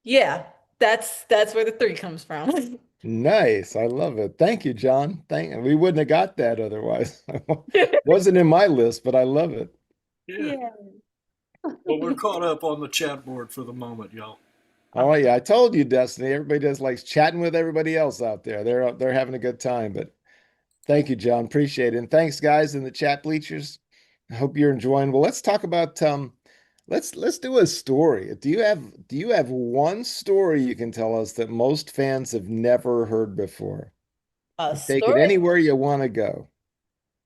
yeah, that's where the three comes from. Nice. I love it. Thank you, John. We wouldn't have got that otherwise. Wasn't in my list, but I love it. Yeah. Yeah. Well, we're caught up on the chat board for the moment, y'all. Oh yeah, I told you, Destiny. Everybody just likes chatting with everybody else out there. They're having a good time. But thank you, John. Appreciate it. And thanks, guys, in the chat bleachers. I hope you're enjoying. Well, let's talk about let's do a story. Do you have one story you can tell us that most fans have never heard before? A Take it story, anywhere you want to go.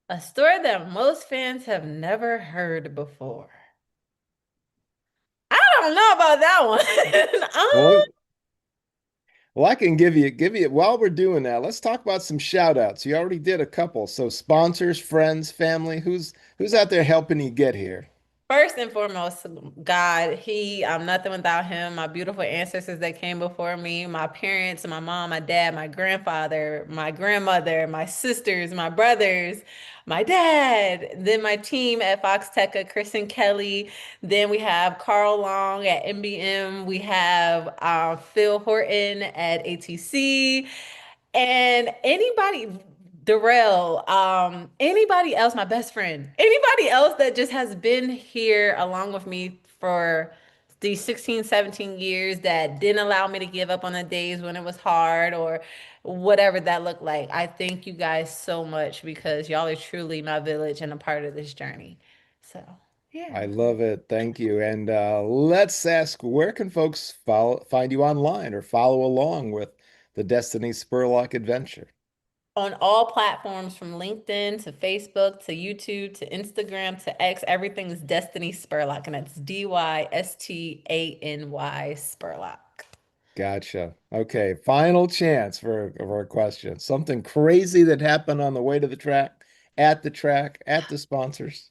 a story that most fans have never heard before. I don't know about that one. Well, well, I can give you while we're doing that, let's talk about some shout outs. You already did a couple. So sponsors, friends, family, who's out there helping you get here? First and foremost, God, I'm nothing without him. My beautiful ancestors that came before me, my parents, my mom, my dad, my grandfather, my grandmother, my sisters, my brothers, my dad, then my team at Fox Tech, Chris and Kelly. Then we have Carl Long at MBM. We have Phil Horton at ATC. And anybody, Darrell, anybody else, my best friend, anybody else that just has been here along with me for these 16, 17 years that didn't allow me to give up on the days when it was hard or whatever that looked like. I thank you guys so much because y'all are truly my village and a part of this journey. So, I yeah. love it. Thank you. And let's ask, where can folks find you online or follow along with the Destiny Spurlock adventure? On all platforms from LinkedIn to Facebook to YouTube to Instagram to X, everything is Dystany Spurlock, and that's Dystany Spurlock. Gotcha. Okay, final chance for a question. Something crazy that happened on the way to the track, at the sponsors.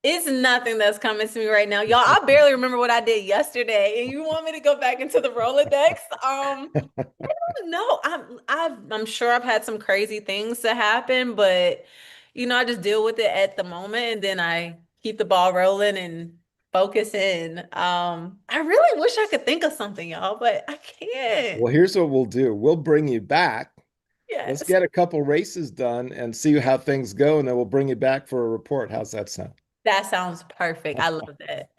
It's nothing that's coming to me right now. Y'all, I barely remember what I did yesterday, and you want me to go back into the Rolodex? No, I'm sure I've had some crazy things to happen, but I just deal with it at the moment and then I keep the ball rolling and focus in. I really wish I could think of something, y'all, but I can't. Well, here's what we'll do. We'll bring you back. Let's Yes. get a couple races done and see how things go, and then we'll bring you back for a report. How's that sound? That sounds perfect. I love that.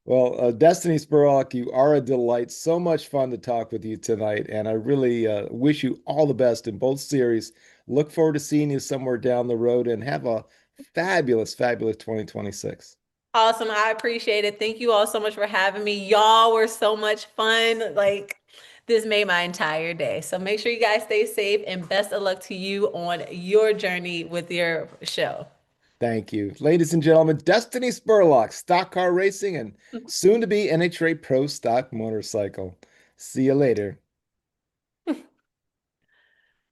Well, Destiny Spurlock, you are a delight. So much fun to talk with you tonight, and I really wish you all the best in both series. Look forward to seeing you somewhere down the road, and have a fabulous, fabulous 2026. Awesome. I appreciate it. Thank you all so much for having me. Y'all were so much fun. Like, this made my entire day. So make sure you guys stay safe and best of luck to you on your journey with your show. Thank you. Ladies and gentlemen, Destiny Spurlock, stock car racing, and soon to be NHRA Pro Stock Motorcycle. See you later.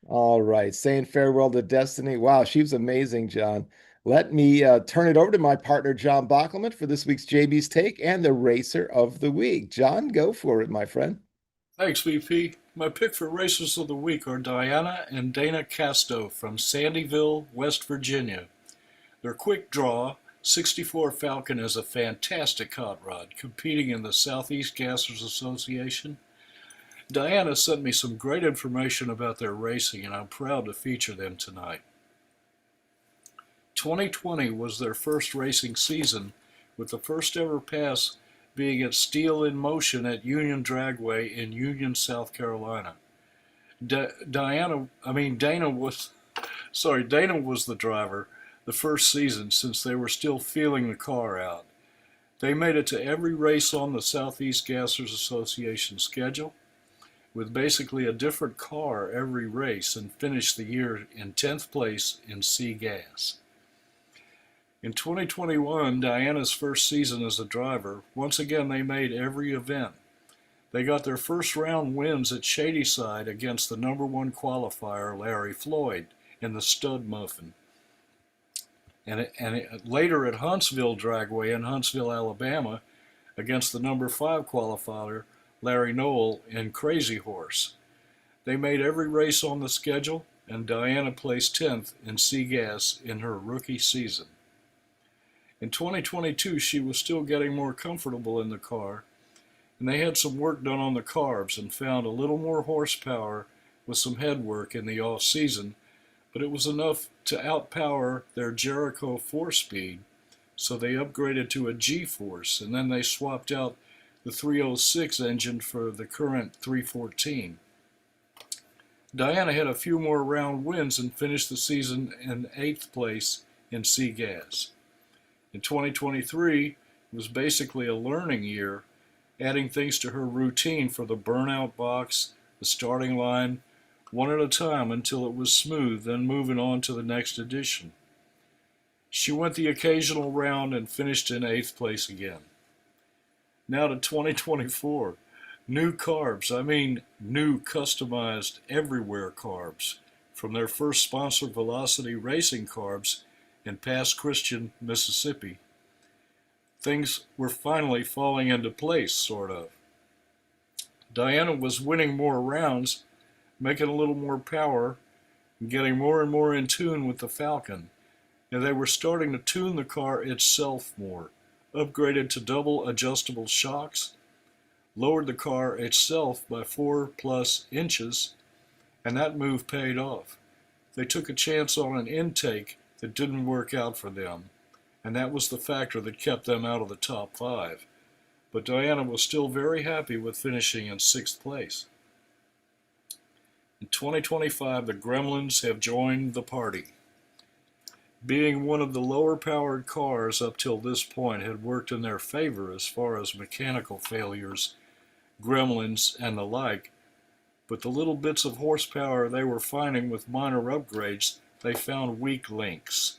All right, saying farewell to Destiny. Wow, she was amazing, John. Let me turn it over to my partner, John Bockelman, for this week's JB's Take and the Racer of the Week. John, go for it, my friend. Thanks, VP. My pick for races of the week are Diana and Dana Casto from Sandyville, West Virginia. Their quick draw 64 Falcon is a fantastic hot rod, competing in the Southeast Gassers Association. Diana sent me some great information about their racing, and I'm proud to feature them tonight. 2020 was their first racing season, with the first ever pass being at Steel in Motion at Union Dragway in Union, South Carolina. Dana was the driver the first season since they were still feeling the car out. They made it to every race on the Southeast Gassers Association schedule, with basically a different car every race, and finished the year in 10th place in C Gas. In 2021, Diana's first season as a driver, once again they made every event. They got their first round wins at Shadyside against the number one qualifier, Larry Floyd, in the Stud Muffin. And later at Huntsville Dragway in Huntsville, Alabama, against the number 5 qualifier, Larry Noel, in Crazy Horse. They made every race on the schedule, and Diana placed 10th in C Gas in her rookie season. In 2022, she was still getting more comfortable in the car, and they had some work done on the carbs and found a little more horsepower with some head work in the off-season, but it was enough to outpower their Jericho 4-speed, so they upgraded to a G-Force, and then they swapped out the 306 engine for the current 314. Diana had a few more round wins and finished the season in 8th place in C Gas. In 2023, it was basically a learning year, adding things to her routine for the burnout box, the starting line, one at a time until it was smooth, then moving on to the next edition. She went the occasional round and finished in 8th place again. Now to 2024. New carbs, new customized everywhere carbs, from their first sponsor Velocity Racing carbs in Pass Christian, Mississippi. Things were finally falling into place, sort of. Diana was winning more rounds, making a little more power, and getting more and more in tune with the Falcon. And they were starting to tune the car itself more, upgraded to double adjustable shocks, lowered the car itself by 4+ inches, and that move paid off. They took a chance on an intake that didn't work out for them, and that was the factor that kept them out of the top 5. But Diana was still very happy with finishing in 6th place. In 2025, the Gremlins have joined the party. Being one of the lower-powered cars up till this point had worked in their favor as far as mechanical failures, gremlins, and the like, but the little bits of horsepower they were finding with minor upgrades, they found weak links,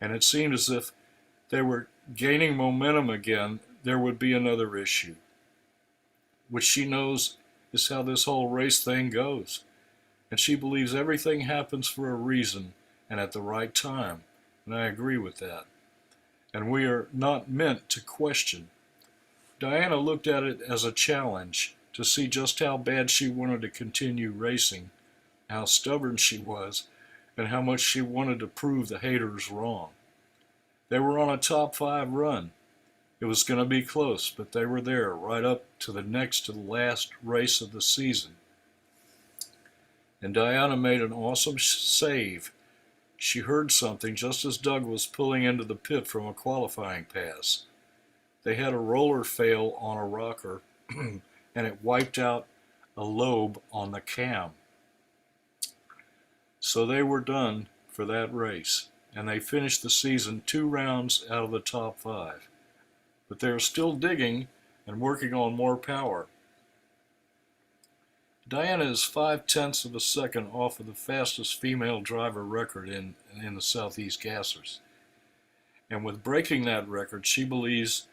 and it seemed as if they were gaining momentum again, there would be another issue, which she knows is how this whole race thing goes, and she believes everything happens for a reason and at the right time, and I agree with that, and we are not meant to question. Diana looked at it as a challenge to see just how bad she wanted to continue racing, how stubborn she was, and how much she wanted to prove the haters wrong. They were on a top 5 run. It was going to be close, but they were there right up to the next to the last race of the season. And Diana made an awesome save. She heard something just as Doug was pulling into the pit from a qualifying pass. They had a roller fail on a rocker, and it wiped out a lobe on the cam. So they were done for that race, and they finished the season 2 rounds out of the top 5. But they're still digging and working on more power. Diana is 0.5 of a second off of the fastest female driver record in the Southeast Gassers. And with breaking that record, she believes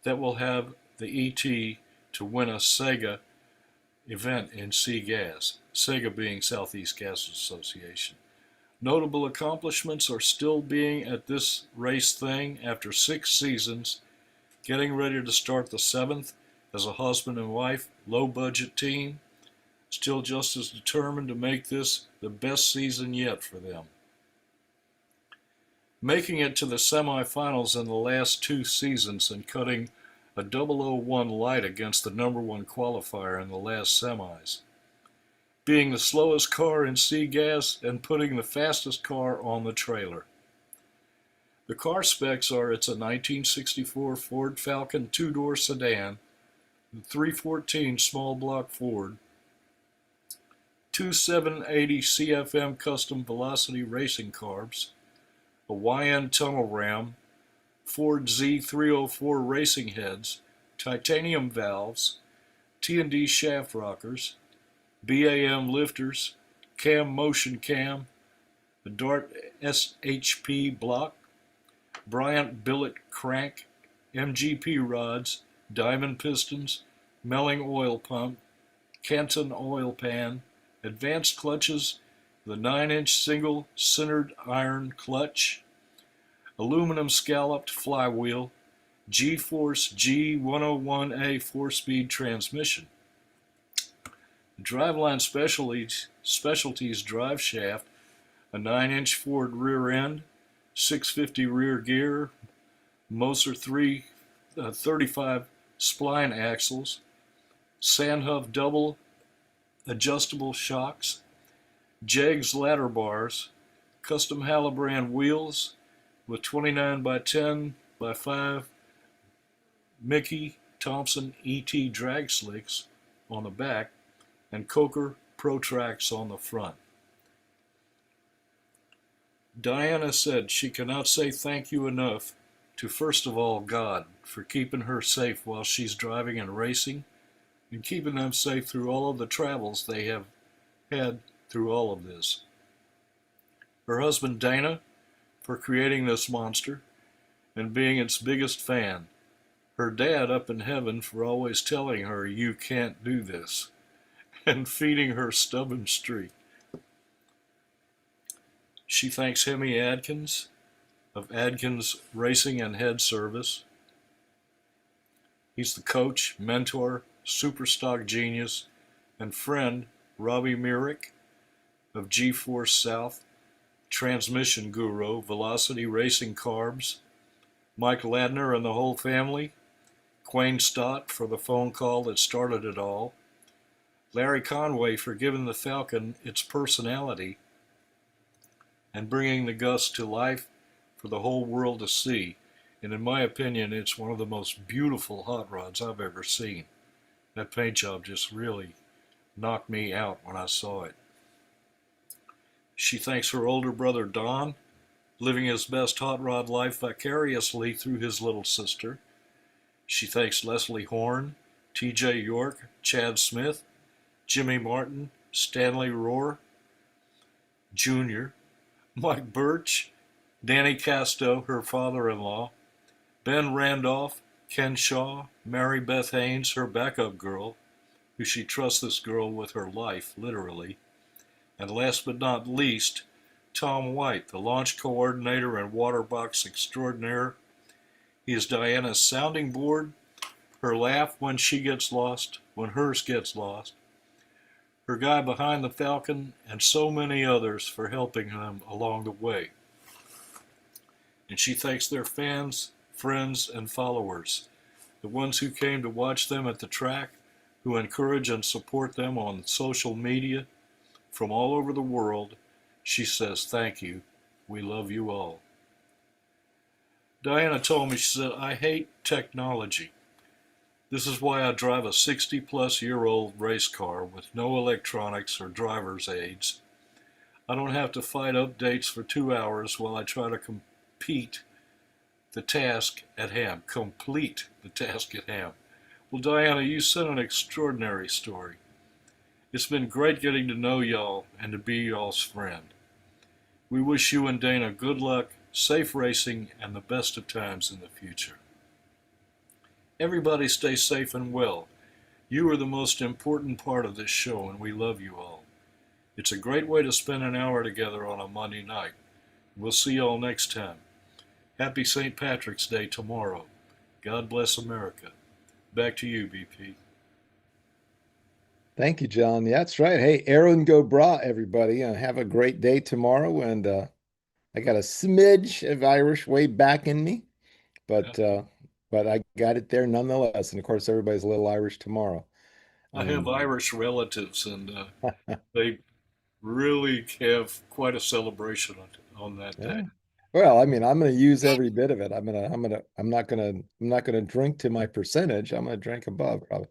that will have the ET to win a Sega event in C-Gas, Sega being Southeast Gassers Association. Notable accomplishments are still being at this race thing after 6 seasons, getting ready to start the 7th as a husband and wife, low-budget team, still just as determined to make this the best season yet for them. Making it to the semifinals in the last 2 seasons and cutting a 001 light against the number 1 qualifier in the last semis. Being the slowest car in C-Gas and putting the fastest car on the trailer. The car specs are it's a 1964 Ford Falcon two-door sedan, 314 small block Ford, two 780 CFM custom velocity racing carbs, a YN tunnel ram, Ford Z304 racing heads, titanium valves, T&D shaft rockers, BAM lifters, cam motion cam, a Dart SHP block, Bryant billet crank, MGP rods, diamond pistons, Melling oil pump, Canton oil pan, advanced clutches, the 9-inch single centered iron clutch, aluminum scalloped flywheel, G-Force G101A 4-speed transmission. The driveline specialties drive shaft, a 9-inch Ford rear end, 650 rear gear, Moser 35 spline axles, Sandhuff double adjustable shocks, Jegs ladder bars, custom Halibran wheels with 29 by 10 by 5 Mickey Thompson ET drag slicks on the back, and Coker Pro Tracks on the front. Diana said she cannot say thank you enough to, first of all, God for keeping her safe while she's driving and racing, and keeping them safe through all of the travels they have had through all of this. Her husband Dana for creating this monster and being its biggest fan. Her dad up in heaven for always telling her you can't do this and feeding her stubborn streak. She thanks Hemi Adkins of Adkins Racing and Head Service. He's the coach, mentor, super stock genius, and friend Robbie Myrick of G-Force South, transmission guru, Velocity Racing Carbs, Mike Ladner and the whole family, Quayne Stott for the phone call that started it all, Larry Conway for giving the Falcon its personality and bringing the Gus to life for the whole world to see. And in my opinion, it's one of the most beautiful hot rods I've ever seen. That paint job just really knocked me out when I saw it. She thanks her older brother Don, living his best hot rod life vicariously through his little sister. She thanks Leslie Horn, TJ York, Chad Smith, Jimmy Martin, Stanley Rohr Jr., Mike Birch, Danny Casto, her father-in-law, Ben Randolph, Ken Shaw, Mary Beth Haynes, her backup girl, who she trusts this girl with her life, literally. And last but not least, Tom White, the launch coordinator and water box extraordinaire. He is Diana's sounding board, her laugh when she gets lost, when hers gets lost, her guy behind the Falcon, and so many others for helping them along the way. And she thanks their fans, friends, and followers, the ones who came to watch them at the track, who encourage and support them on social media from all over the world. She says, thank you. We love you all. Diana told me, she said, I hate technology. This is why I drive a 60-plus-year-old race car with no electronics or driver's aids. I don't have to fight updates for 2 hours while I try to complete the task at hand. Well, Diana, you sent an extraordinary story. It's been great getting to know y'all and to be y'all's friend. We wish you and Dana good luck, safe racing, and the best of times in the future. Everybody stay safe and well. You are the most important part of this show, and we love you all. It's a great way to spend an hour together on a Monday night. We'll see you all next time. Happy St. Patrick's Day tomorrow. God bless America. Back to you, BP. Thank you, John. Yeah, that's right. Hey, Aaron Go Bra, everybody. Have a great day tomorrow. And I got a smidge of Irish way back in me, but uh, but I got it there nonetheless. And of course, everybody's a little Irish tomorrow. I have Um, Irish relatives, and they really have quite a celebration on that day. yeah. Well, I mean, I'm going to use every bit of it. I'm not going to drink to my percentage. I'm going to drink above, probably.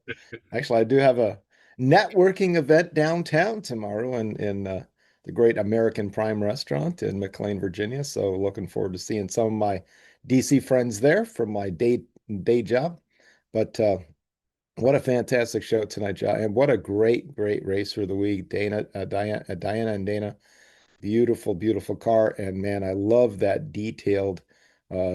Actually, I do have a networking event downtown tomorrow in the great American Prime restaurant in McLean, Virginia. So looking forward to seeing some of my DC friends there from my day job. But what a fantastic show tonight, John, and what a great race for the week, Diana and Dana. Beautiful, beautiful car. And man, I love that detailed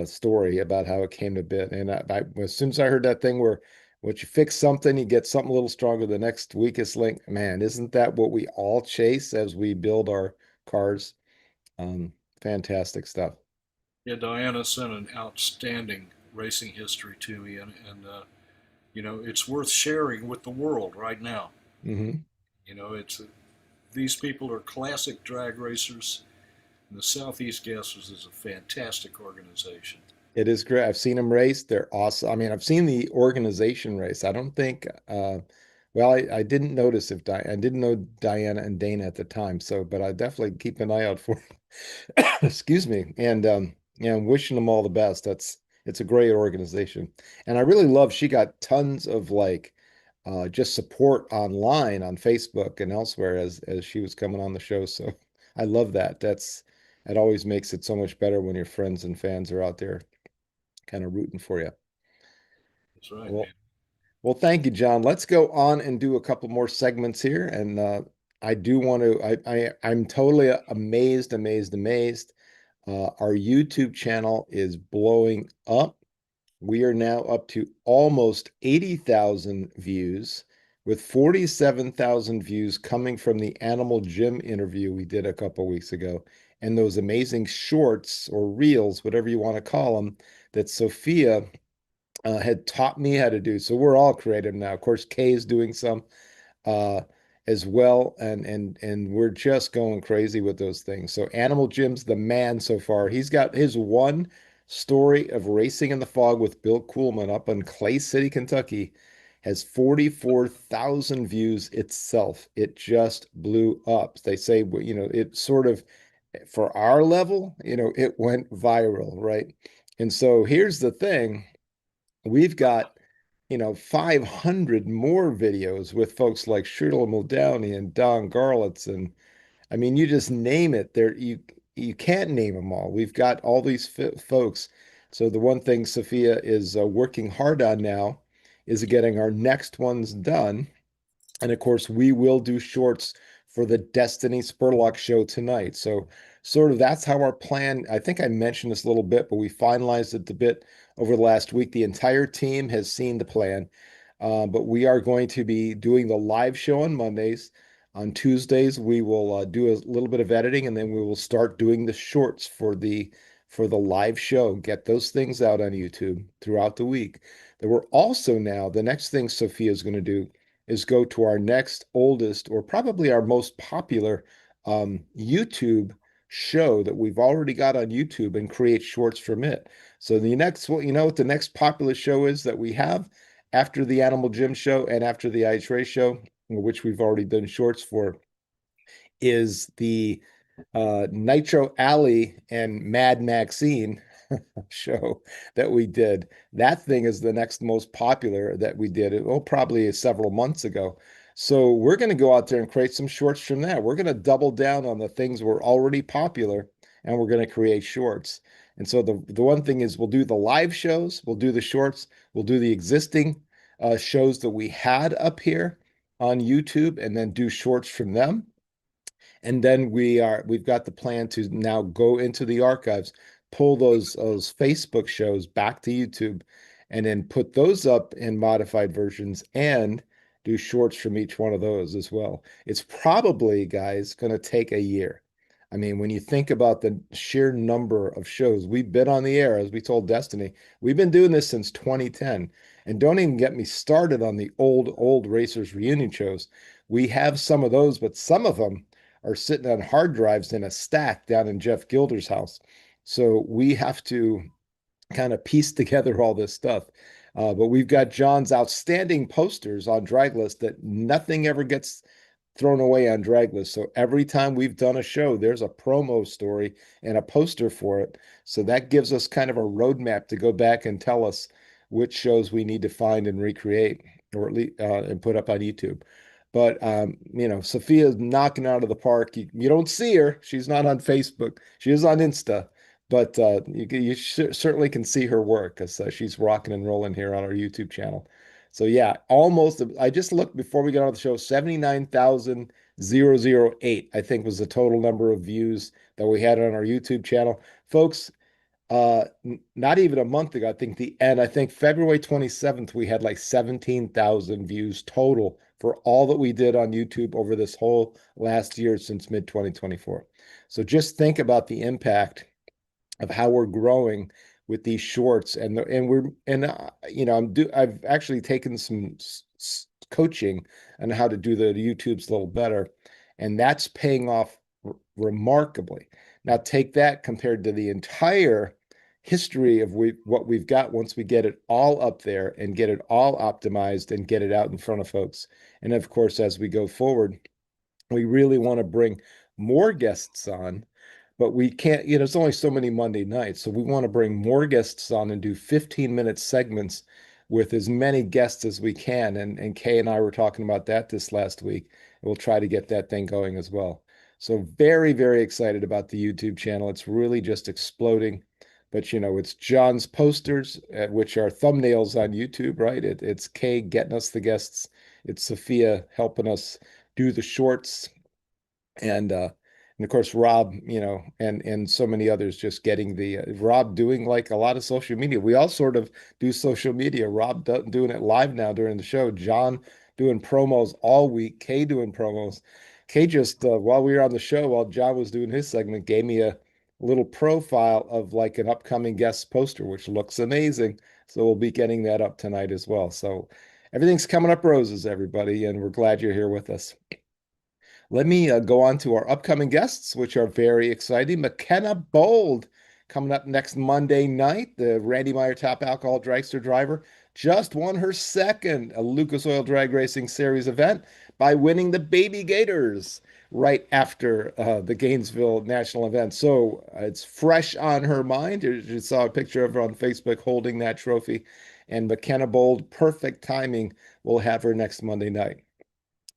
story about how it came to be. And as soon as I heard that thing where once you fix something, you get something a little stronger the next weakest link. Man, isn't that what we all chase as we build our cars? Um, Fantastic stuff. Yeah, Diana sent an outstanding racing history to me, and it's worth sharing with the world right now. Hmm. It's these people are classic drag racers, and the Southeast Gassers is a fantastic organization. It is great. I've seen them race. They're awesome. I mean, I've seen the organization race. I don't think, well, I didn't notice if I didn't know Diana and Dana at the time. So, but I definitely keep an eye out for, excuse me. And, yeah, I'm wishing them all the best. It's a great organization. And I really love, she got tons of like, just support online on Facebook and elsewhere as she was coming on the show. So I love that. That always makes it so much better when your friends and fans are out there kind of rooting for you. That's right, Well, man. well, thank you, John. Let's go on and do a couple more segments here. And I do want to, I'm totally amazed. Our YouTube channel is blowing up. We are now up to almost 80,000 views, with 47,000 views coming from the Animal Gym interview we did a couple weeks ago, and those amazing shorts or reels, whatever you want to call them, that Sophia had taught me how to do. So we're all creative now. Of course, Kay is doing some uh, as well, and we're just going crazy with those things. So Animal Jim's the man so far. He's got his one story of racing in the fog with Bill Coolman up in Clay City, Kentucky, has 44,000 views itself. It just blew up. They say, it sort of for our level, it went viral, right? And so here's the thing. We've got 500 more videos with folks like Shirley Muldowney and Don Garlitz. And I mean, you just name it there. You can't name them all. We've got all these folks. So the one thing Sophia is working hard on now is getting our next ones done. And of course, we will do shorts for the Dystany Spurlock show tonight. So, sort of that's how our plan. I think I mentioned this a little bit, but we finalized it a bit over the last week. The entire team has seen the plan, but we are going to be doing the live show on Mondays. On Tuesdays, we will do a little bit of editing, and then we will start doing the shorts for the live show. Get those things out on YouTube throughout the week. There were also now the next thing Sophia is going to do is go to our next oldest or probably our most popular YouTube show that we've already got on YouTube and create shorts from it. So the next, well, you know what the next popular show is that we have after the Animal Gym show and after the NHRA show, which we've already done shorts for, is the Nitro Alley and Mad Maxine show that we did. That thing is the next most popular that we did. Probably several months ago. So we're going to go out there and create some shorts from that. We're going to double down on the things we're already popular, and we're going to create shorts. And so the one thing is we'll do the live shows, we'll do the shorts, we'll do the existing shows that we had up here on YouTube, and then do shorts from them. And then we've got the plan to now go into the archives, pull those Facebook shows back to YouTube, and then put those up in modified versions and do shorts from each one of those as well. It's probably, guys, going to take a year. I mean, when you think about the sheer number of shows we've been on the air, as we told Destiny, we've been doing this since 2010. And don't even get me started on the old Racers reunion shows. We have some of those, but some of them are sitting on hard drives in a stack down in Jeff Gilder's house. So we have to kind of piece together all this stuff. But we've got John's outstanding posters on Draglist that nothing ever gets thrown away on drag lists. So every time we've done a show, there's a promo story and a poster for it. So that gives us kind of a roadmap to go back and tell us which shows we need to find and recreate, or at least and put up on YouTube. But Sophia's knocking out of the park. You don't see her; she's not on Facebook. She is on Insta, but you certainly can see her work because she's rocking and rolling here on our YouTube channel. So yeah, almost. I just looked before we got on the show. 79,008, I think, was the total number of views that we had on our YouTube channel, folks. Not even a month ago, I think I think February 27th, we had like 17,000 views total for all that we did on YouTube over this whole last year since mid 2024. So just think about the impact of how we're growing with these shorts, I've actually taken some coaching on how to do the YouTubes a little better, and that's paying off remarkably. Now take that compared to the entire history of what we've got once we get it all up there and get it all optimized and get it out in front of folks. And of course, as we go forward, we really want to bring more guests on, but we can't, it's only so many Monday nights. So we want to bring more guests on and do 15-minute segments with as many guests as we can. And Kay and I were talking about that this last week. We'll try to get that thing going as well. So very, very excited about the YouTube channel. It's really just exploding. But it's John's posters, which are thumbnails on YouTube, right? It's Kay getting us the guests. It's Sophia helping us do the shorts, and of course Rob, and so many others just getting the Rob doing like a lot of social media. We all sort of do social media. Rob doing it live now during the show. John doing promos all week. Kay doing promos. Kay just while we were on the show, while John was doing his segment, gave me a little profile of like an upcoming guest poster, which looks amazing. So we'll be getting that up tonight as well. So everything's coming up roses, everybody, and we're glad you're here with us. Let me go on to our upcoming guests, which are very exciting. McKenna Bold coming up next Monday night. The Randy Meyer Top Alcohol Dragster driver just won her second Lucas Oil Drag Racing Series event by winning the Baby Gators right after the Gainesville National event. So it's fresh on her mind. You saw a picture of her on Facebook holding that trophy. And McKenna Bold, perfect timing. We'll have her next Monday night.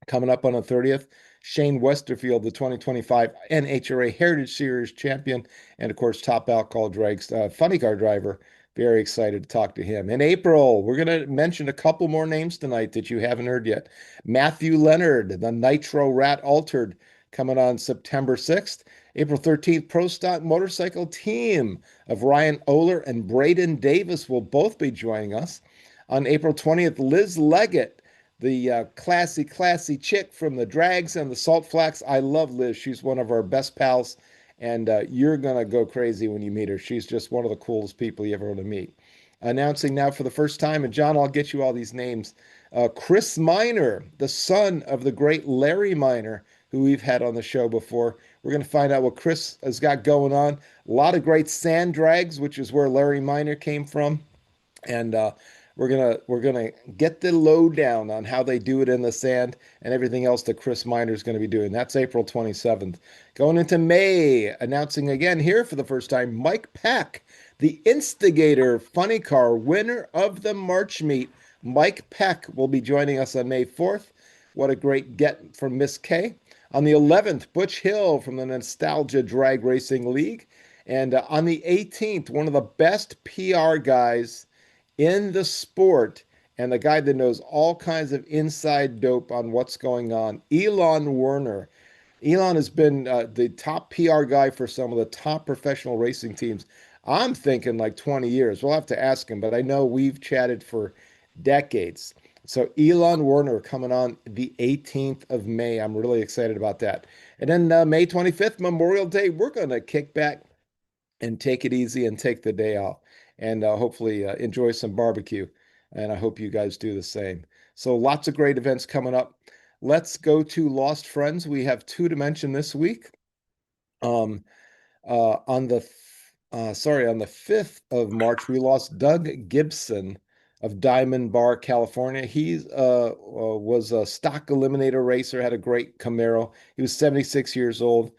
Coming up on the 30th, Shane Westerfield, the 2025 NHRA Heritage Series champion, and of course, Top Alcohol Drags funny car driver. Very excited to talk to him. In April, we're going to mention a couple more names tonight that you haven't heard yet. Matthew Leonard, the Nitro Rat Altered, coming on September 6th. April 13th, Pro Stock Motorcycle team of Ryan Oler and Braden Davis will both be joining us. On April 20th, Liz Leggett, the classy chick from the Drags and the Salt Flats. I love Liz. She's one of our best pals, and you're going to go crazy when you meet her. She's just one of the coolest people you ever want to meet. Announcing now for the first time, and John, I'll get you all these names. Chris Miner, the son of the great Larry Miner, who we've had on the show before. We're going to find out what Chris has got going on. A lot of great sand drags, which is where Larry Miner came from. And we're gonna get the lowdown on how they do it in the sand and everything else that Chris Miner is going to be doing. That's April 27th. Going into May, announcing again here for the first time, Mike Peck, the Instigator Funny Car winner of the March meet. Mike Peck will be joining us on May 4th. What a great get from Miss K. On the 11th, Butch Hill from the Nostalgia Drag Racing League. And on the 18th, one of the best PR guys in the sport and the guy that knows all kinds of inside dope on what's going on, Elon Werner. Elon has been the top PR guy for some of the top professional racing teams. I'm thinking like 20 years. We'll have to ask him, but I know we've chatted for decades. So Elon Werner coming on the 18th of May. I'm really excited about that. And then May 25th, Memorial Day, we're going to kick back and take it easy and take the day off and hopefully enjoy some barbecue. And I hope you guys do the same. So lots of great events coming up. Let's go to Lost Friends. We have two to mention this week. On the 5th of March, we lost Doug Gibson of Diamond Bar, California. He was a stock eliminator racer, had a great Camaro. He was 76 years old.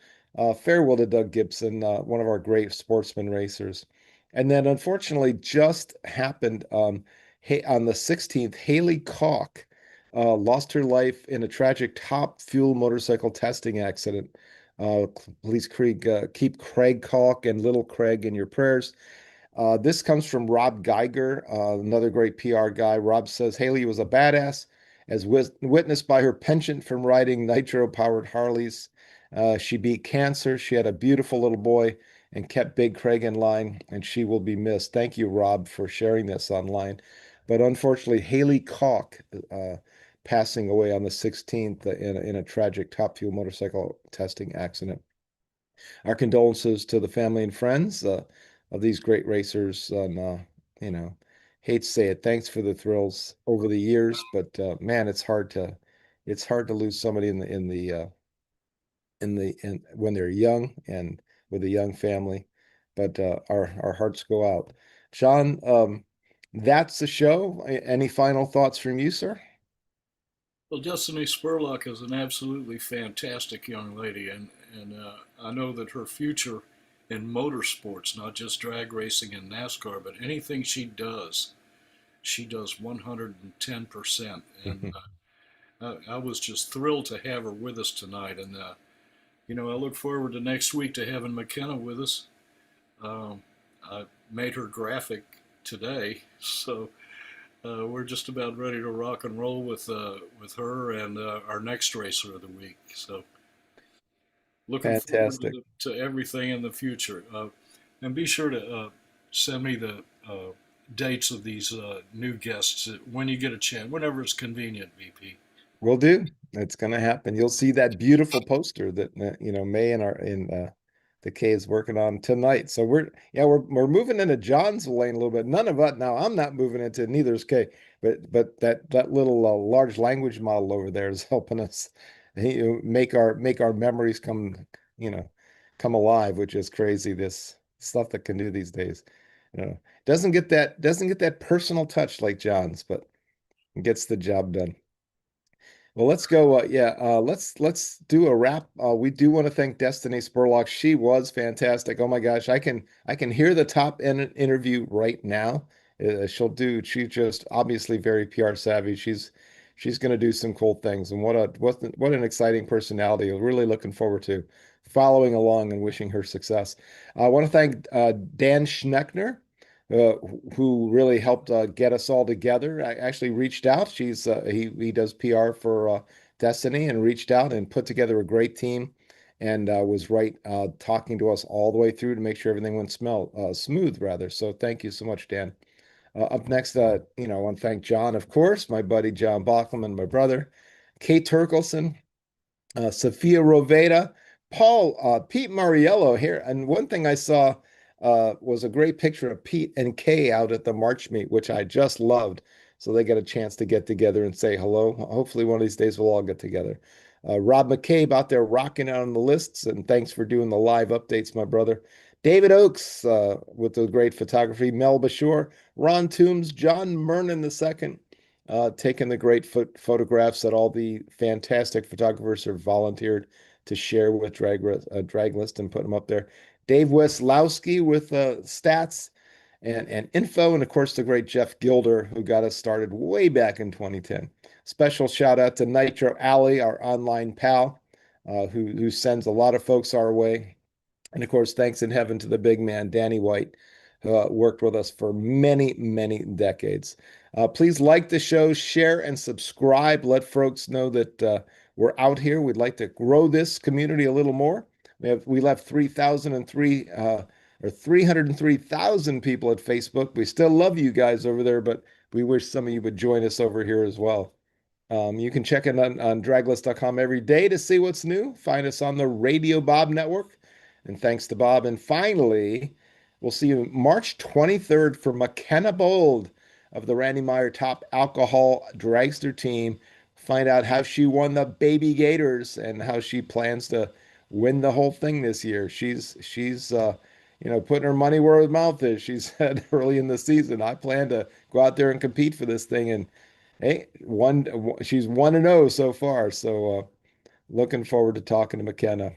Farewell to Doug Gibson, one of our great sportsman racers. And then, unfortunately, just happened on the 16th, Haley Koch lost her life in a tragic top fuel motorcycle testing accident. Please keep Craig Koch and little Craig in your prayers. This comes from Rob Geiger, another great PR guy. Rob says Haley was a badass, as witnessed by her penchant from riding nitro-powered Harleys. She beat cancer. She had a beautiful little boy and kept Big Craig in line, and she will be missed. Thank you, Rob, for sharing this online. But unfortunately, Haley Koch passing away on the 16th in a tragic Top Fuel motorcycle testing accident. Our condolences to the family and friends of these great racers. And you know, hate to say it. Thanks for the thrills over the years, but man, it's hard to lose somebody in when they're young and with a young family. But our hearts go out. Sean, that's the show. Any final thoughts from you, sir? Well, Dystany Spurlock is an absolutely fantastic young lady, and I know that her future in motorsports, not just drag racing and NASCAR, but anything she does 110%. And I was just thrilled to have her with us tonight. And I look forward to next week to having McKenna with us. I made her graphic today, so we're just about ready to rock and roll with her and our next racer of the week. So looking forward Fantastic. to everything in the future. And be sure to send me the dates of these new guests when you get a chance, whenever it's convenient, VP. Will do. It's going to happen. You'll see that beautiful poster that May and our in the K is working on tonight. So we're moving into John's lane a little bit. None of us now. I'm not moving into neither is K, but that little large language model over there is helping us make our memories you know come alive, which is crazy. This stuff that can do these days. Doesn't get that personal touch like John's, but it gets the job done. Well, let's go. Yeah, let's do a wrap. We do want to thank Dystany Spurlock. She was fantastic. Oh my gosh, I can hear the top interview right now. She's just obviously very PR savvy. She's going to do some cool things. And what an exciting personality. Really looking forward to following along and wishing her success. I want to thank Dan Schneckner who really helped get us all together. I actually reached out. He does PR for Dystany and reached out and put together a great team and was right talking to us all the way through to make sure everything went smooth rather. So thank you so much, Dan. Up next, I want to thank John, of course, my buddy John Bachman, my brother, Kate Turkelson, Sophia Roveda, Pete Mariello here. And one thing I saw was a great picture of Pete and Kay out at the March meet, which I just loved. So they got a chance to get together and say hello. Hopefully, one of these days we'll all get together. Rob McCabe out there rocking out on the lists, and thanks for doing the live updates, my brother. David Oakes with the great photography, Mel Bashore, Ron Toombs, John Mernon II, taking the great photographs that all the fantastic photographers have volunteered to share with Draglist and put them up there. Dave Weslowski with stats and info, and of course the great Jeff Gilder who got us started way back in 2010. Special shout out to Nitro Alley, our online pal, who sends a lot of folks our way. And of course, thanks in heaven to the big man, Danny White, who worked with us for many, many decades. Please like the show, share, and subscribe. Let folks know that we're out here. We'd like to grow this community a little more. We left 3,003 or 303,000 people at Facebook. We still love you guys over there, but we wish some of you would join us over here as well. You can check in on draglist.com every day to see what's new. Find us on the Radio Bob Network. And thanks to Bob. And finally, we'll see you March 23rd for McKenna Bold of the Randy Meyer Top Alcohol Dragster team. Find out how she won the Baby Gators and how she plans to win the whole thing this year. She's putting her money where her mouth is. She said early in the season, I plan to go out there and compete for this thing. And hey, she's 1-0 so far. So looking forward to talking to McKenna.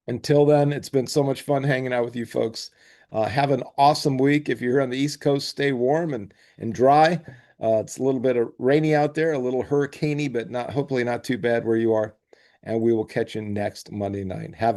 Until then, it's been so much fun hanging out with you folks. Have an awesome week. If you're here on the East Coast, stay warm and dry. It's a little bit of rainy out there, a little hurricaney, but hopefully not too bad where you are. And we will catch you next Monday night. Have